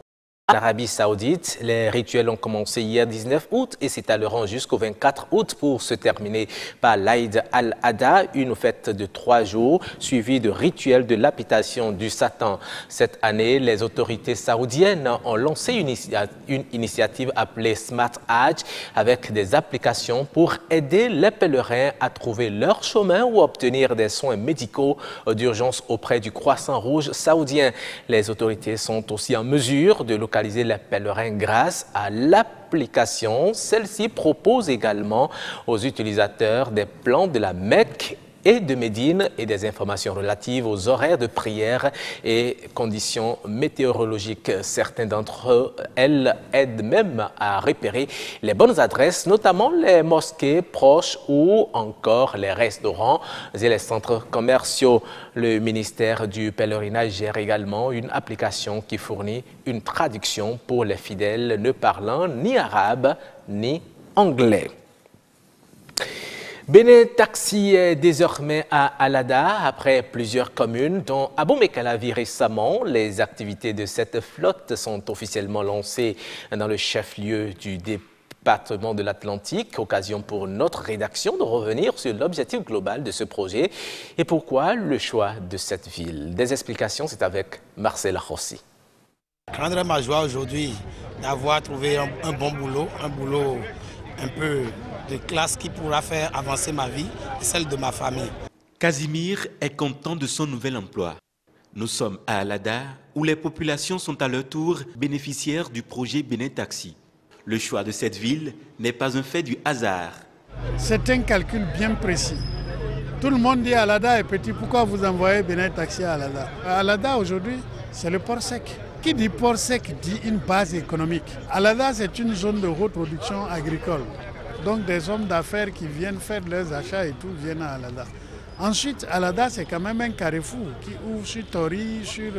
En Arabie Saoudite, les rituels ont commencé hier 19 août et s'étaleront jusqu'au 24 août pour se terminer par l'Aïd al-Adha, une fête de 3 jours suivie de rituels de lapidation du Satan. Cette année, les autorités saoudiennes ont lancé une initiative appelée Smart Hajj avec des applications pour aider les pèlerins à trouver leur chemin ou obtenir des soins médicaux d'urgence auprès du Croissant Rouge saoudien. Les autorités sont aussi en mesure de localiser localiser les pèlerins grâce à l'application. Celle-ci propose également aux utilisateurs des plans de la Mecque et de Médine et des informations relatives aux horaires de prière et conditions météorologiques. Certains d'entre elles aident même à repérer les bonnes adresses, notamment les mosquées proches ou encore les restaurants et les centres commerciaux. Le ministère du pèlerinage gère également une application qui fournit une traduction pour les fidèles ne parlant ni arabe ni anglais. Bénin Taxi est désormais à Alada après plusieurs communes dont Abomey-Calavi récemment. Les activités de cette flotte sont officiellement lancées dans le chef-lieu du département de l'Atlantique. Occasion pour notre rédaction de revenir sur l'objectif global de ce projet et pourquoi le choix de cette ville. Des explications, c'est avec Marcel Rossi. Grande ma joie aujourd'hui d'avoir trouvé un bon boulot, un boulot un peu de classe qui pourra faire avancer ma vie et celle de ma famille. Casimir est content de son nouvel emploi. Nous sommes à Alada où les populations sont à leur tour bénéficiaires du projet Bénin Taxi. Le choix de cette ville n'est pas un fait du hasard. C'est un calcul bien précis. Tout le monde dit Alada est petit, pourquoi vous envoyez Bénin Taxi à Alada? Alada aujourd'hui, c'est le port sec. Qui dit port sec dit une base économique. Alada, c'est une zone de haute production agricole. Donc des hommes d'affaires qui viennent faire leurs achats et tout viennent à Alada. Ensuite, Alada, c'est quand même un carrefour qui ouvre sur Tori, sur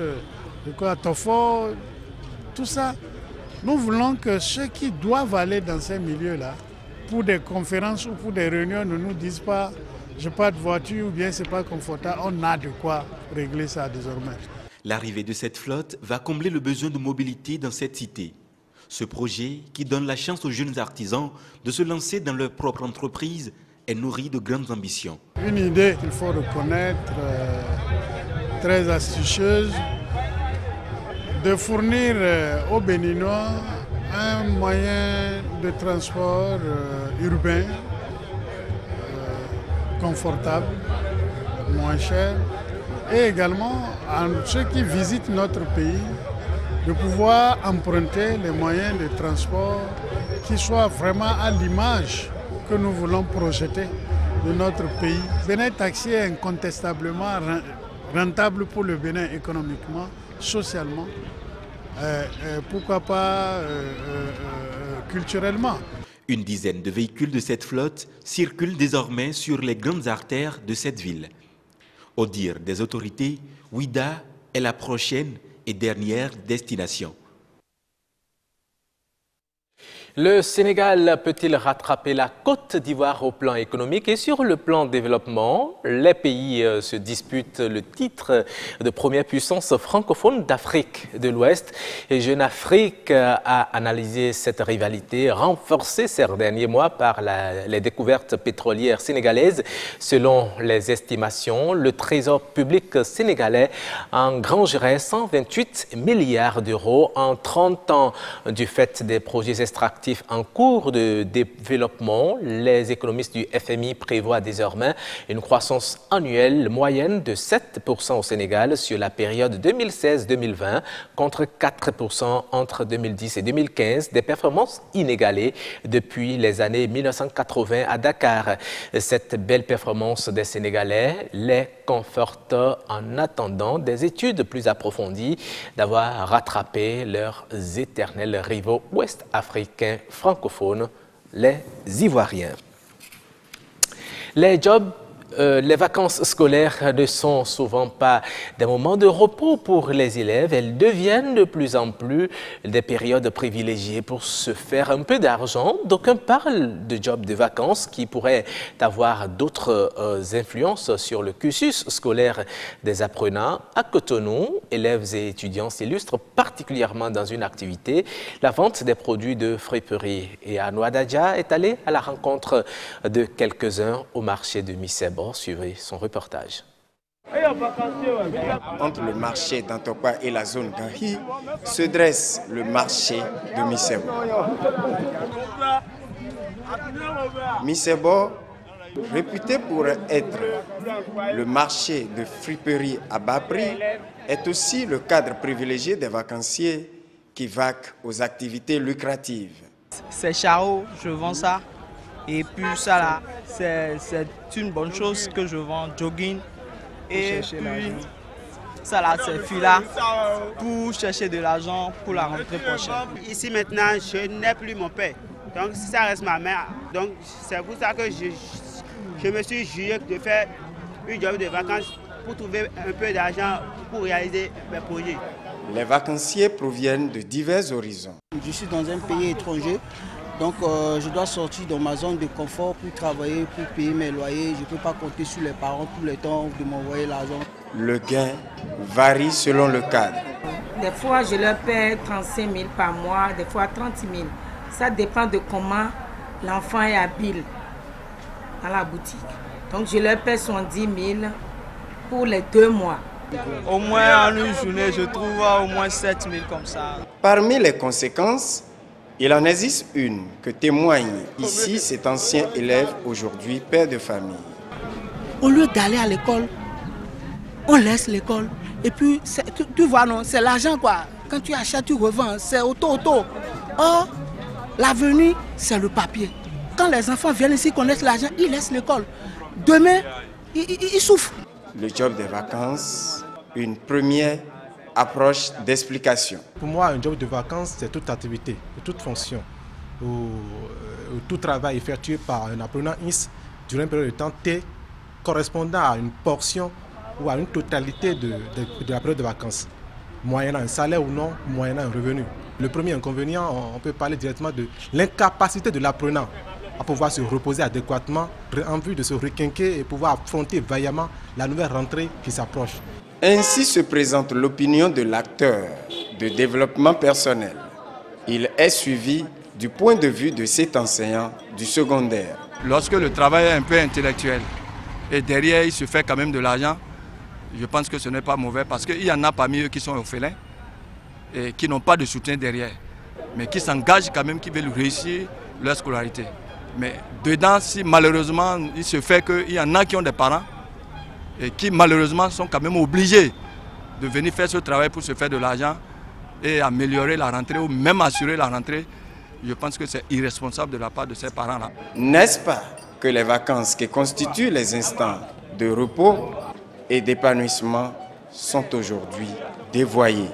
Tofo, tout ça. Nous voulons que ceux qui doivent aller dans ces milieux-là, pour des conférences ou pour des réunions, ne nous disent pas « j'ai pas de voiture » ou bien « c'est pas confortable ». On a de quoi régler ça désormais. L'arrivée de cette flotte va combler le besoin de mobilité dans cette cité. Ce projet, qui donne la chance aux jeunes artisans de se lancer dans leur propre entreprise, est nourri de grandes ambitions. Une idée qu'il faut reconnaître, très astucieuse, de fournir aux Béninois un moyen de transport urbain, confortable, moins cher, et également à ceux qui visitent notre pays, de pouvoir emprunter les moyens de transport qui soient vraiment à l'image que nous voulons projeter de notre pays. Bénin Taxi est incontestablement rentable pour le Bénin économiquement, socialement, pourquoi pas culturellement. Une dizaine de véhicules de cette flotte circulent désormais sur les grandes artères de cette ville. Au dire des autorités, Ouida est la prochaine et dernière destination. Le Sénégal peut-il rattraper la Côte d'Ivoire au plan économique et sur le plan développement? Les pays se disputent le titre de première puissance francophone d'Afrique de l'Ouest. Et Jeune Afrique a analysé cette rivalité renforcée ces derniers mois par les découvertes pétrolières sénégalaises. Selon les estimations, le trésor public sénégalais engrangerait 128 milliards d'euros en 30 ans du fait des projets extractifs en cours de développement. Les économistes du FMI prévoient désormais une croissance annuelle moyenne de 7% au Sénégal sur la période 2016-2020 contre 4% entre 2010 et 2015, des performances inégalées depuis les années 1980 à Dakar. Cette belle performance des Sénégalais les conforte en attendant des études plus approfondies d'avoir rattrapé leurs éternels rivaux ouest-africains francophones, les Ivoiriens. Les vacances scolaires ne sont souvent pas des moments de repos pour les élèves. Elles deviennent de plus en plus des périodes privilégiées pour se faire un peu d'argent. D'aucuns parlent de jobs de vacances qui pourraient avoir d'autres influences sur le cursus scolaire des apprenants. À Cotonou, élèves et étudiants s'illustrent particulièrement dans une activité, la vente des produits de friperie. Et Anouadadja est allé à la rencontre de quelques-uns au marché de Missebo. Suivez son reportage. Entre le marché d'Antokwa et la zone d'Ahi se dresse le marché de Missebo. Missebo, réputé pour être le marché de friperie à bas prix, est aussi le cadre privilégié des vacanciers qui vaquent aux activités lucratives. C'est charo, je vends ça. Et puis ça là, c'est une bonne chose que je vends, jogging. Et puis ça là, c'est fila pour chercher de l'argent pour la rentrée prochaine. Ici maintenant, je n'ai plus mon père. Donc ça reste ma mère. Donc c'est pour ça que je me suis juré de faire une job de vacances pour trouver un peu d'argent pour réaliser mes projets. Les vacanciers proviennent de divers horizons. Je suis dans un pays étranger, donc je dois sortir de ma zone de confort pour travailler, pour payer mes loyers. Je ne peux pas compter sur les parents tout le temps de m'envoyer l'argent. Le gain varie selon le cadre. Des fois, je leur paie 35 000 par mois, des fois 30 000. Ça dépend de comment l'enfant est habile dans la boutique. Donc, je leur paie 70 000 pour les 2 mois. Au moins en une journée, je trouve au moins 7 000 comme ça. Parmi les conséquences, il en existe une que témoigne ici cet ancien élève, aujourd'hui père de famille. Au lieu d'aller à l'école, on laisse l'école. Et puis, tu vois, non, c'est l'argent quoi. Quand tu achètes, tu revends, c'est auto. Or, l'avenir, c'est le papier. Quand les enfants viennent ici connaître l'argent, ils laissent l'école. Demain, ils souffrent. Le job des vacances, une première approche d'explication. Pour moi, un job de vacances, c'est toute activité, toute fonction, ou tout travail effectué par un apprenant INS durant une période de temps T correspondant à une portion ou à une totalité de la période de vacances, moyennant un salaire ou non, moyennant un revenu. Le premier inconvénient, on peut parler directement de l'incapacité de l'apprenant à pouvoir se reposer adéquatement en vue de se requinquer et pouvoir affronter vaillamment la nouvelle rentrée qui s'approche. Ainsi se présente l'opinion de l'acteur de développement personnel. Il est suivi du point de vue de cet enseignant du secondaire. Lorsque le travail est un peu intellectuel et derrière il se fait quand même de l'argent, je pense que ce n'est pas mauvais parce qu'il y en a parmi eux qui sont orphelins et qui n'ont pas de soutien derrière, mais qui s'engagent quand même, qui veulent réussir leur scolarité. Mais dedans, si malheureusement il se fait qu'il y en a qui ont des parents et qui malheureusement sont quand même obligés de venir faire ce travail pour se faire de l'argent et améliorer la rentrée ou même assurer la rentrée, je pense que c'est irresponsable de la part de ces parents-là. N'est-ce pas que les vacances qui constituent les instants de repos et d'épanouissement sont aujourd'hui dévoyées?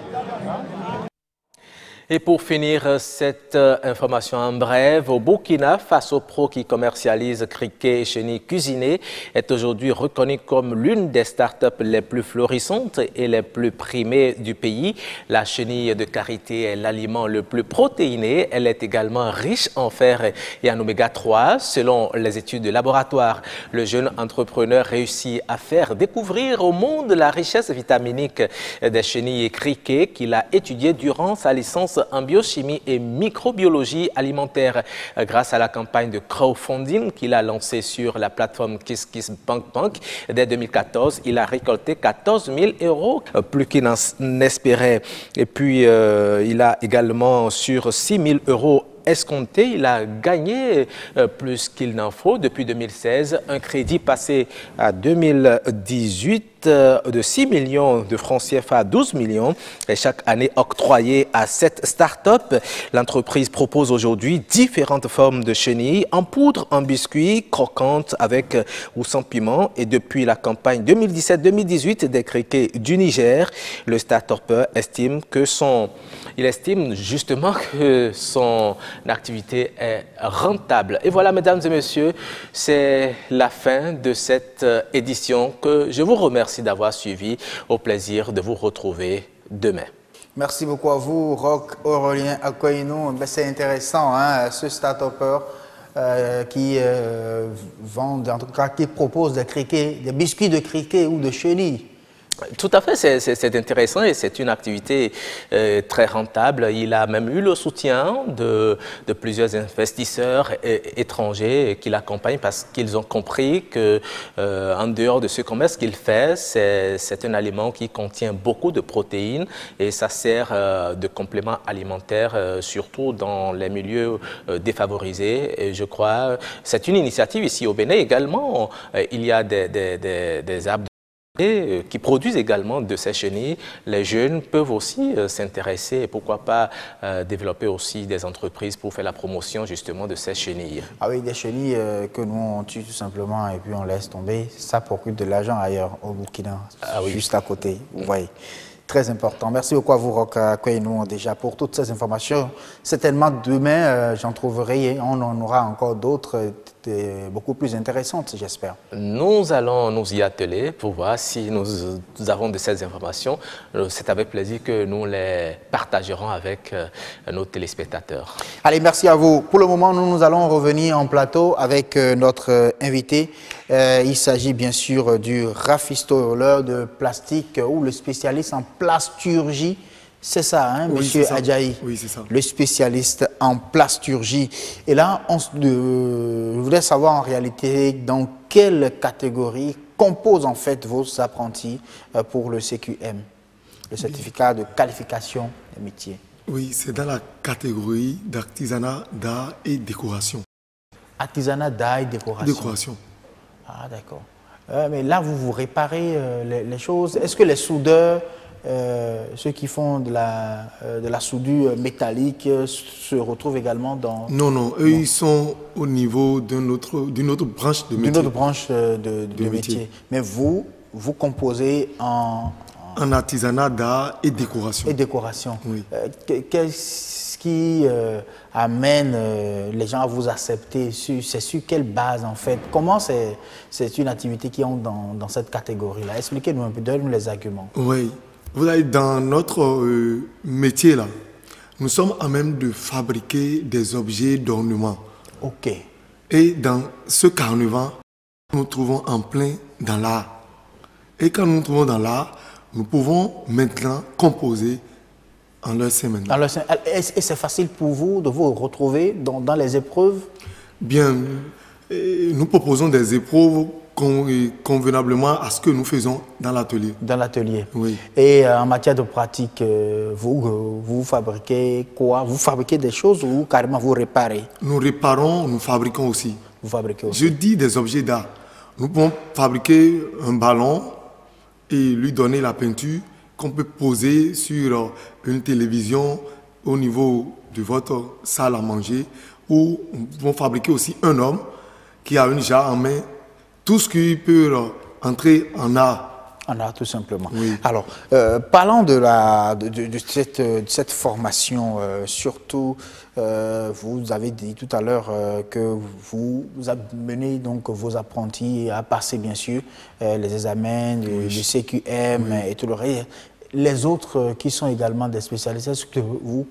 Et pour finir cette information en bref, au Burkina, Fasopro qui commercialise criquet et chenilles cuisinées est aujourd'hui reconnue comme l'une des startups les plus florissantes et les plus primées du pays. La chenille de karité est l'aliment le plus protéiné. Elle est également riche en fer et en oméga 3. Selon les études de laboratoire, le jeune entrepreneur réussit à faire découvrir au monde la richesse vitaminique des chenilles et criquets qu'il a étudiées durant sa licence en biochimie et microbiologie alimentaire. Grâce à la campagne de crowdfunding qu'il a lancée sur la plateforme KissKissBankBank dès 2014, il a récolté 14 000 €, plus qu'il n'en espérait. Et puis, il a également sur 6 000 € escompté, il a gagné plus qu'il n'en faut depuis 2016. Un crédit passé à 2018 de 6 millions de francs CFA à 12 millions et chaque année octroyé à cette start-up. L'entreprise propose aujourd'hui différentes formes de chenilles en poudre, en biscuits, croquantes avec ou sans piment. Et depuis la campagne 2017-2018 des criquets du Niger, le start-upper estime justement que son l'activité est rentable. Et voilà, mesdames et messieurs, c'est la fin de cette édition que je vous remercie d'avoir suivi. Au plaisir de vous retrouver demain. Merci beaucoup à vous, Roch Aurélien Akoino. C'est intéressant, hein, ce start-upper qui vend, en tout cas, qui propose des biscuits de criquet ou de chenilles. Tout à fait, c'est intéressant et c'est une activité très rentable. Il a même eu le soutien de plusieurs investisseurs étrangers qui l'accompagnent parce qu'ils ont compris que en dehors de ce commerce qu'il fait, c'est un aliment qui contient beaucoup de protéines et ça sert de complément alimentaire, surtout dans les milieux défavorisés. Et je crois c'est une initiative ici au Bénin également. Il y a des arbres et qui produisent également de ces chenilles. Les jeunes peuvent aussi s'intéresser et pourquoi pas développer aussi des entreprises pour faire la promotion justement de ces chenilles. Ah oui, des chenilles que nous on tue tout simplement et puis on laisse tomber, ça procure de l'argent ailleurs au Burkina, juste à côté, vous voyez. Très important. Merci beaucoup à vous, Roch Kweynou, déjà pour toutes ces informations. Certainement, demain, j'en trouverai, on en aura encore d'autres beaucoup plus intéressantes, j'espère. Nous allons nous y atteler pour voir si nous avons de ces informations. C'est avec plaisir que nous les partagerons avec nos téléspectateurs. Allez, merci à vous. Pour le moment, nous allons revenir en plateau avec notre invité. Il s'agit bien sûr du rafistoleur de plastique ou le spécialiste en plasturgie. C'est ça, hein, oui, monsieur Adjaï? Oui, c'est ça. Le spécialiste en plasturgie. Et là, je voudrais savoir en réalité dans quelle catégorie composent en fait vos apprentis pour le CQM, le certificat de qualification des métiers. Oui, c'est dans la catégorie d'artisanat, d'art et décoration. Artisanat, d'art et décoration. Décoration. Ah, d'accord. Mais là, vous réparez les choses. Est-ce que les soudeurs, ceux qui font de la soudure métallique, se retrouvent également dans... Non, non. Eux, ils sont au niveau d'une autre branche de métier. D'une autre branche de métier. Mais vous composez en artisanat, d'art et décoration. Et décoration. Oui. Qu'est-ce qui amène les gens à vous accepter? C'est sur quelle base en fait? Comment c'est une activité qui entre dans cette catégorie-là? Expliquez-nous un peu, donnez-nous les arguments. Oui. Vous avez dans notre métier là, nous sommes à même de fabriquer des objets d'ornement. Ok. Et dans ce carnaval, nous nous trouvons en plein dans l'art. Et quand nous nous trouvons dans l'art, nous pouvons maintenant composer en leur sein maintenant. Et c'est facile pour vous de vous retrouver dans les épreuves? Bien, nous proposons des épreuves convenablement à ce que nous faisons dans l'atelier. Dans l'atelier. Oui. Et en matière de pratique, vous fabriquez quoi? Vous fabriquez des choses ou carrément vous réparez? Nous réparons, nous fabriquons aussi. Vous fabriquez aussi? Je dis des objets d'art. Nous pouvons fabriquer un ballon et lui donner la peinture qu'on peut poser sur une télévision au niveau de votre salle à manger, ou nous pouvons fabriquer aussi un homme qui a une jarre en main, tout ce qui peut entrer en art. En art, tout simplement. Oui. Alors, parlant de cette formation, surtout, vous avez dit tout à l'heure que vous amenez donc vos apprentis à passer, bien sûr, les examens du CQM et tout le reste. Les autres qui sont également des spécialistes, est-ce que vous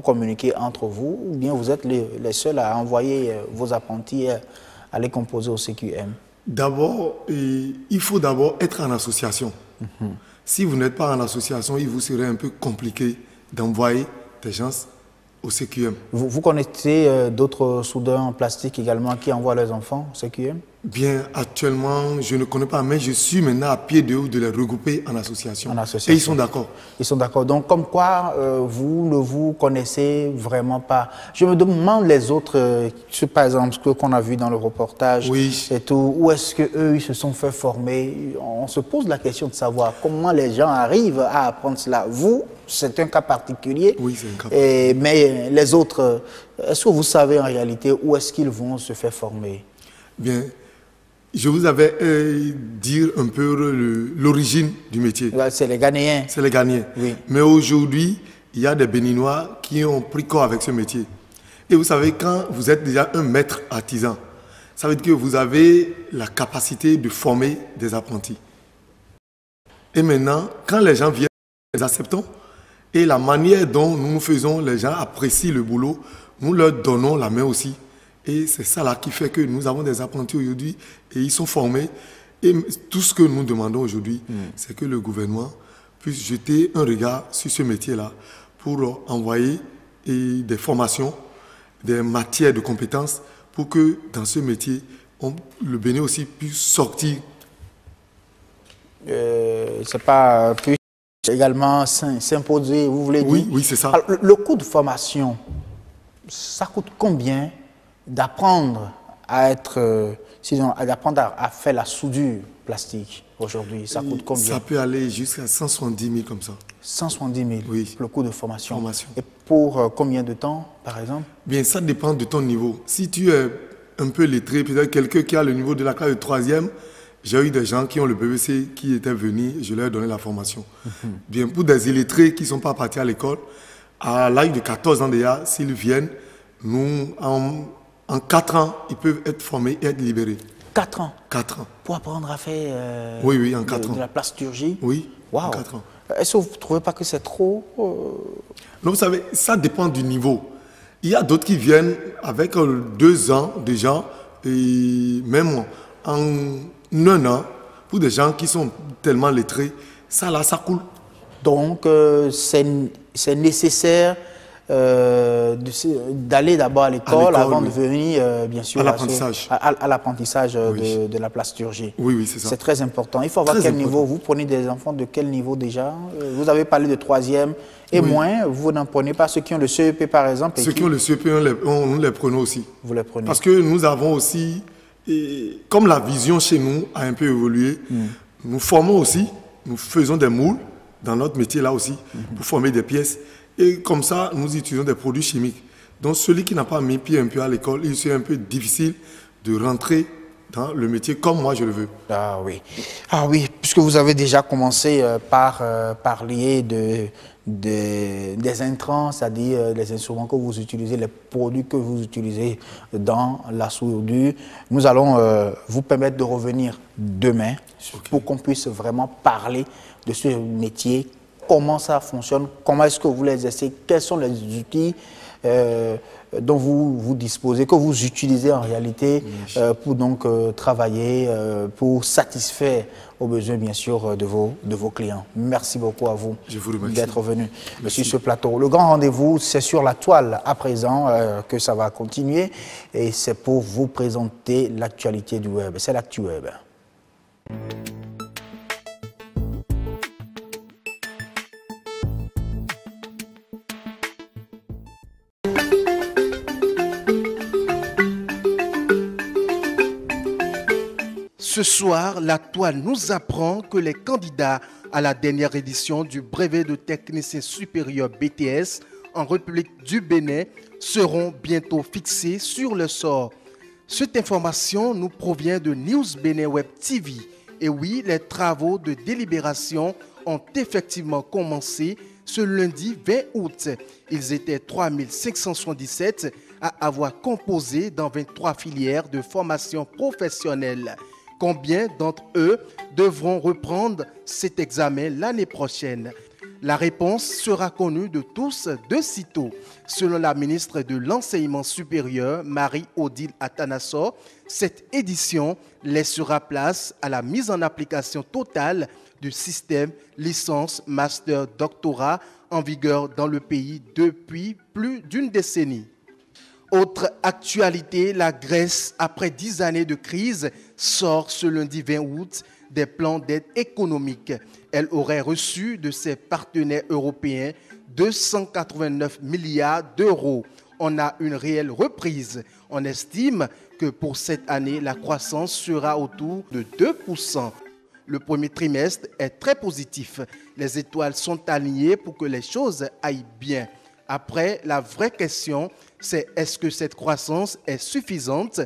communiquez entre vous ou bien vous êtes les seuls à envoyer vos apprentis à les composer au CQM? D'abord, il faut d'abord être en association. Si vous n'êtes pas en association, il vous serait un peu compliqué d'envoyer des gens au CQM. Vous connaissez d'autres soudeurs en plastique également qui envoient leurs enfants au CQM? Bien, actuellement, je ne connais pas, mais je suis maintenant à pied de les regrouper en association. Et ils sont d'accord. Ils sont d'accord. Donc, comme quoi, vous ne vous connaissez vraiment pas. Je me demande les autres, par exemple, ce qu'on a vu dans le reportage et tout, où est-ce qu'eux, ils se sont fait former? On se pose la question de savoir comment les gens arrivent à apprendre cela. Vous, c'est un cas particulier. Oui, c'est un cas particulier. Mais les autres, est-ce que vous savez en réalité où est-ce qu'ils vont se faire former? Bien, je vous avais dire un peu l'origine du métier. C'est les Ghanéens. C'est les Ghanéens. Oui. Mais aujourd'hui, il y a des Béninois qui ont pris corps avec ce métier. Et vous savez, quand vous êtes déjà un maître artisan, ça veut dire que vous avez la capacité de former des apprentis. Et maintenant, quand les gens viennent, nous les acceptons. Et la manière dont nous faisons, les gens apprécient le boulot, nous leur donnons la main aussi. Et c'est ça là qui fait que nous avons des apprentis aujourd'hui et ils sont formés. Et tout ce que nous demandons aujourd'hui, c'est que le gouvernement puisse jeter un regard sur ce métier-là pour envoyer des formations, des matières de compétences pour que dans ce métier, le Bénin aussi puisse sortir. C'est pas puisse également s'imposer, vous voulez dire? Oui, c'est ça. Alors, le coût de formation, ça coûte combien d'apprendre à être, d'apprendre à faire la soudure plastique? aujourd'hui? Ça coûte combien? Ça peut aller jusqu'à 170 000 comme ça. 170 000, oui. Le coût de formation. Et pour combien de temps, par exemple? Bien, ça dépend de ton niveau. Si tu es un peu lettré, peut-être quelqu'un qui a le niveau de la classe de 3e, j'ai eu des gens qui ont le BBC qui étaient venus, je leur ai donné la formation. Bien, pour des illettrés qui ne sont pas partis à l'école, à l'âge de 14 ans déjà, s'ils viennent, nous, en 4 ans, ils peuvent être formés et être libérés. 4 ans? 4 ans. Pour apprendre à faire oui, en 4 ans. De la plasturgie? Oui, wow. En 4 ans. Est-ce que vous ne trouvez pas que c'est trop Non, vous savez, ça dépend du niveau. Il y a d'autres qui viennent avec 2 ans déjà, et même en 1 an, pour des gens qui sont tellement lettrés, ça là, ça coule. Donc, c'est nécessaire d'aller d'abord à l'école avant de venir, bien sûr, à l'apprentissage de la plasturgie. Oui, c'est ça. C'est très important. Il faut avoir quel niveau? Vous prenez des enfants de quel niveau déjà? Vous avez parlé de 3e et moins. Vous n'en prenez pas ceux qui ont le CEP, par exemple? Ceux qui ont le CEP, nous les prenons aussi. Vous les prenez? Parce que nous avons aussi, comme la vision chez nous a un peu évolué, nous formons aussi, nous faisons des moules dans notre métier là aussi, pour former des pièces. Et comme ça, nous utilisons des produits chimiques. Donc, celui qui n'a pas mis pied un peu à l'école, il est un peu difficile de rentrer dans le métier comme moi je le veux. Ah oui, puisque vous avez déjà commencé par parler des intrants, c'est-à-dire les instruments que vous utilisez, les produits que vous utilisez dans la soudure. Nous allons vous permettre de revenir demain pour qu'on puisse vraiment parler de ce métier. Comment ça fonctionne? Comment est-ce que vous les exercez? Quels sont les outils dont vous disposez, que vous utilisez en réalité pour donc travailler, pour satisfaire aux besoins bien sûr de vos clients? Merci beaucoup à vous d'être venu sur ce plateau. Le grand rendez-vous, c'est sur la toile à présent que ça va continuer et c'est pour vous présenter l'actualité du web. C'est l'actu web. Ce soir, la toile nous apprend que les candidats à la dernière édition du brevet de technicien supérieur BTS en République du Bénin seront bientôt fixés sur le sort. Cette information nous provient de News Bénin Web TV. Et oui, les travaux de délibération ont effectivement commencé ce lundi 20 août. Ils étaient 3577 à avoir composé dans 23 filières de formation professionnelle. Combien d'entre eux devront reprendre cet examen l'année prochaine? La réponse sera connue de tous de sitôt. Selon la ministre de l'Enseignement supérieur, Marie-Odile Atanasso, cette édition laissera place à la mise en application totale du système licence, master, doctorat en vigueur dans le pays depuis plus d'une décennie. Autre actualité, la Grèce, après 10 années de crise, sort ce lundi 20 août des plans d'aide économique. Elle aurait reçu de ses partenaires européens 289 milliards d'euros. On a une réelle reprise. On estime que pour cette année, la croissance sera autour de 2%. Le premier trimestre est très positif. Les étoiles sont alignées pour que les choses aillent bien. Après, la vraie question, c'est est-ce que cette croissance est suffisante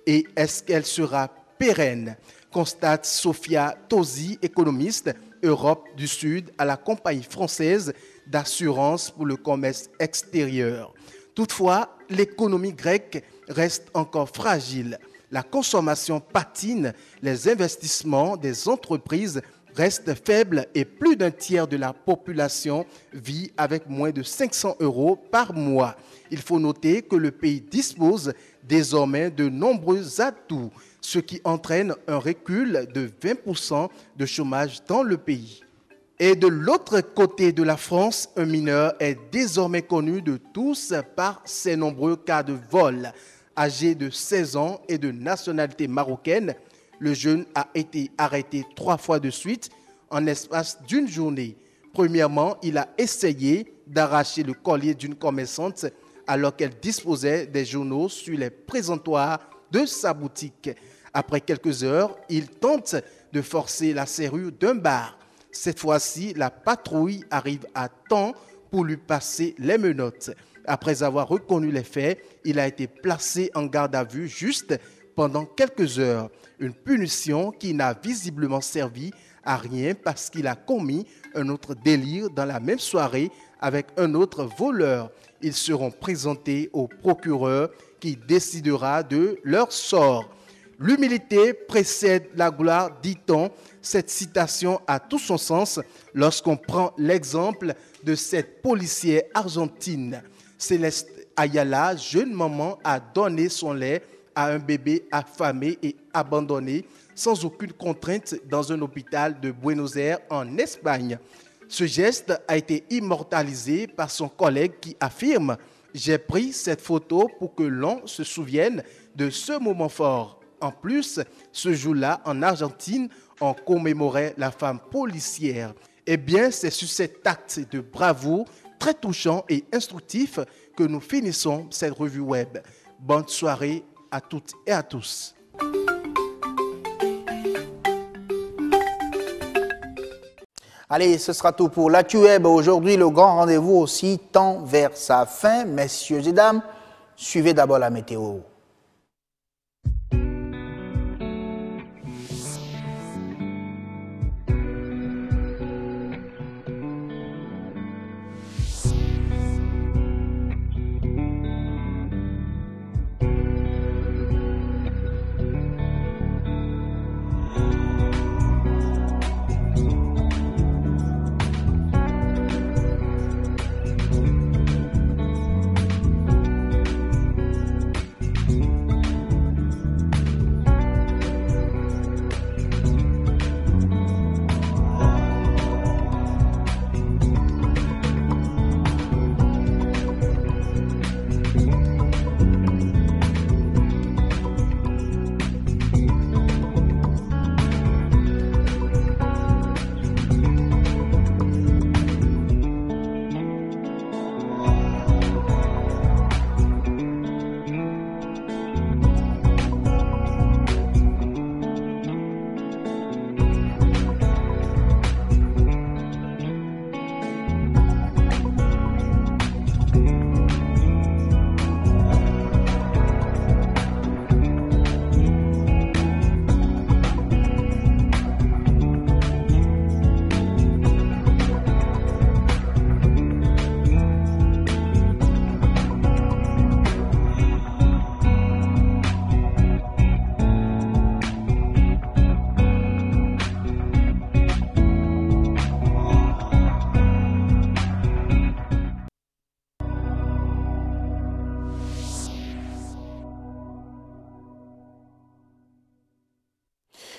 et est-ce qu'elle sera pérenne? Constate Sophia Tosi, économiste Europe du Sud à la compagnie française d'assurance pour le commerce extérieur. Toutefois, l'économie grecque reste encore fragile. La consommation patine, les investissements des entreprises restent faibles et plus d'un tiers de la population vit avec moins de 500 € par mois. Il faut noter que le pays dispose désormais de nombreux atouts, ce qui entraîne un recul de 20% de chômage dans le pays. Et de l'autre côté de la France, un mineur est désormais connu de tous par ses nombreux cas de vol. Âgé de 16 ans et de nationalité marocaine, le jeune a été arrêté 3 fois de suite en l'espace d'une journée. Premièrement, il a essayé d'arracher le collier d'une commerçante alors qu'elle disposait des journaux sur les présentoirs de sa boutique. Après quelques heures, il tente de forcer la serrure d'un bar. Cette fois-ci, la patrouille arrive à temps pour lui passer les menottes. Après avoir reconnu les faits, il a été placé en garde à vue juste pendant quelques heures. Une punition qui n'a visiblement servi à rien parce qu'il a commis un autre délire dans la même soirée avec un autre voleur. Ils seront présentés au procureur qui décidera de leur sort. L'humilité précède la gloire, dit-on. Cette citation a tout son sens lorsqu'on prend l'exemple de cette policière argentine. Céleste Ayala, jeune maman, a donné son lait à un bébé affamé et abandonné sans aucune contrainte dans un hôpital de Buenos Aires en Espagne. Ce geste a été immortalisé par son collègue qui affirme « J'ai pris cette photo pour que l'on se souvienne de ce moment fort ». En plus, ce jour-là, en Argentine, on commémorait la femme policière. Eh bien, c'est sur cet acte de bravoure très touchant et instructif que nous finissons cette revue web. Bonne soirée à toutes et à tous. Allez, ce sera tout pour l'actu web. Aujourd'hui, le grand rendez-vous aussi tend vers sa fin. Messieurs et dames, suivez d'abord la météo.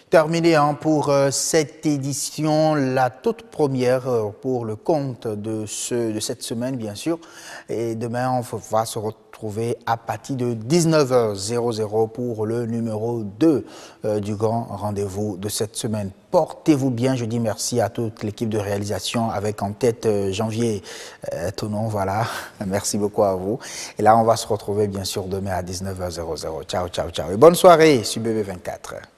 Terminé pour cette édition, la toute première pour le compte de cette semaine, bien sûr. Et demain, on va se retrouver à partir de 19h00 pour le numéro 2 du grand rendez-vous de cette semaine. Portez-vous bien. Je dis merci à toute l'équipe de réalisation avec en tête Janvier Tonon. Voilà. Merci beaucoup à vous. Et là, on va se retrouver bien sûr demain à 19h00. Ciao, ciao, ciao. Et bonne soirée sur BB24.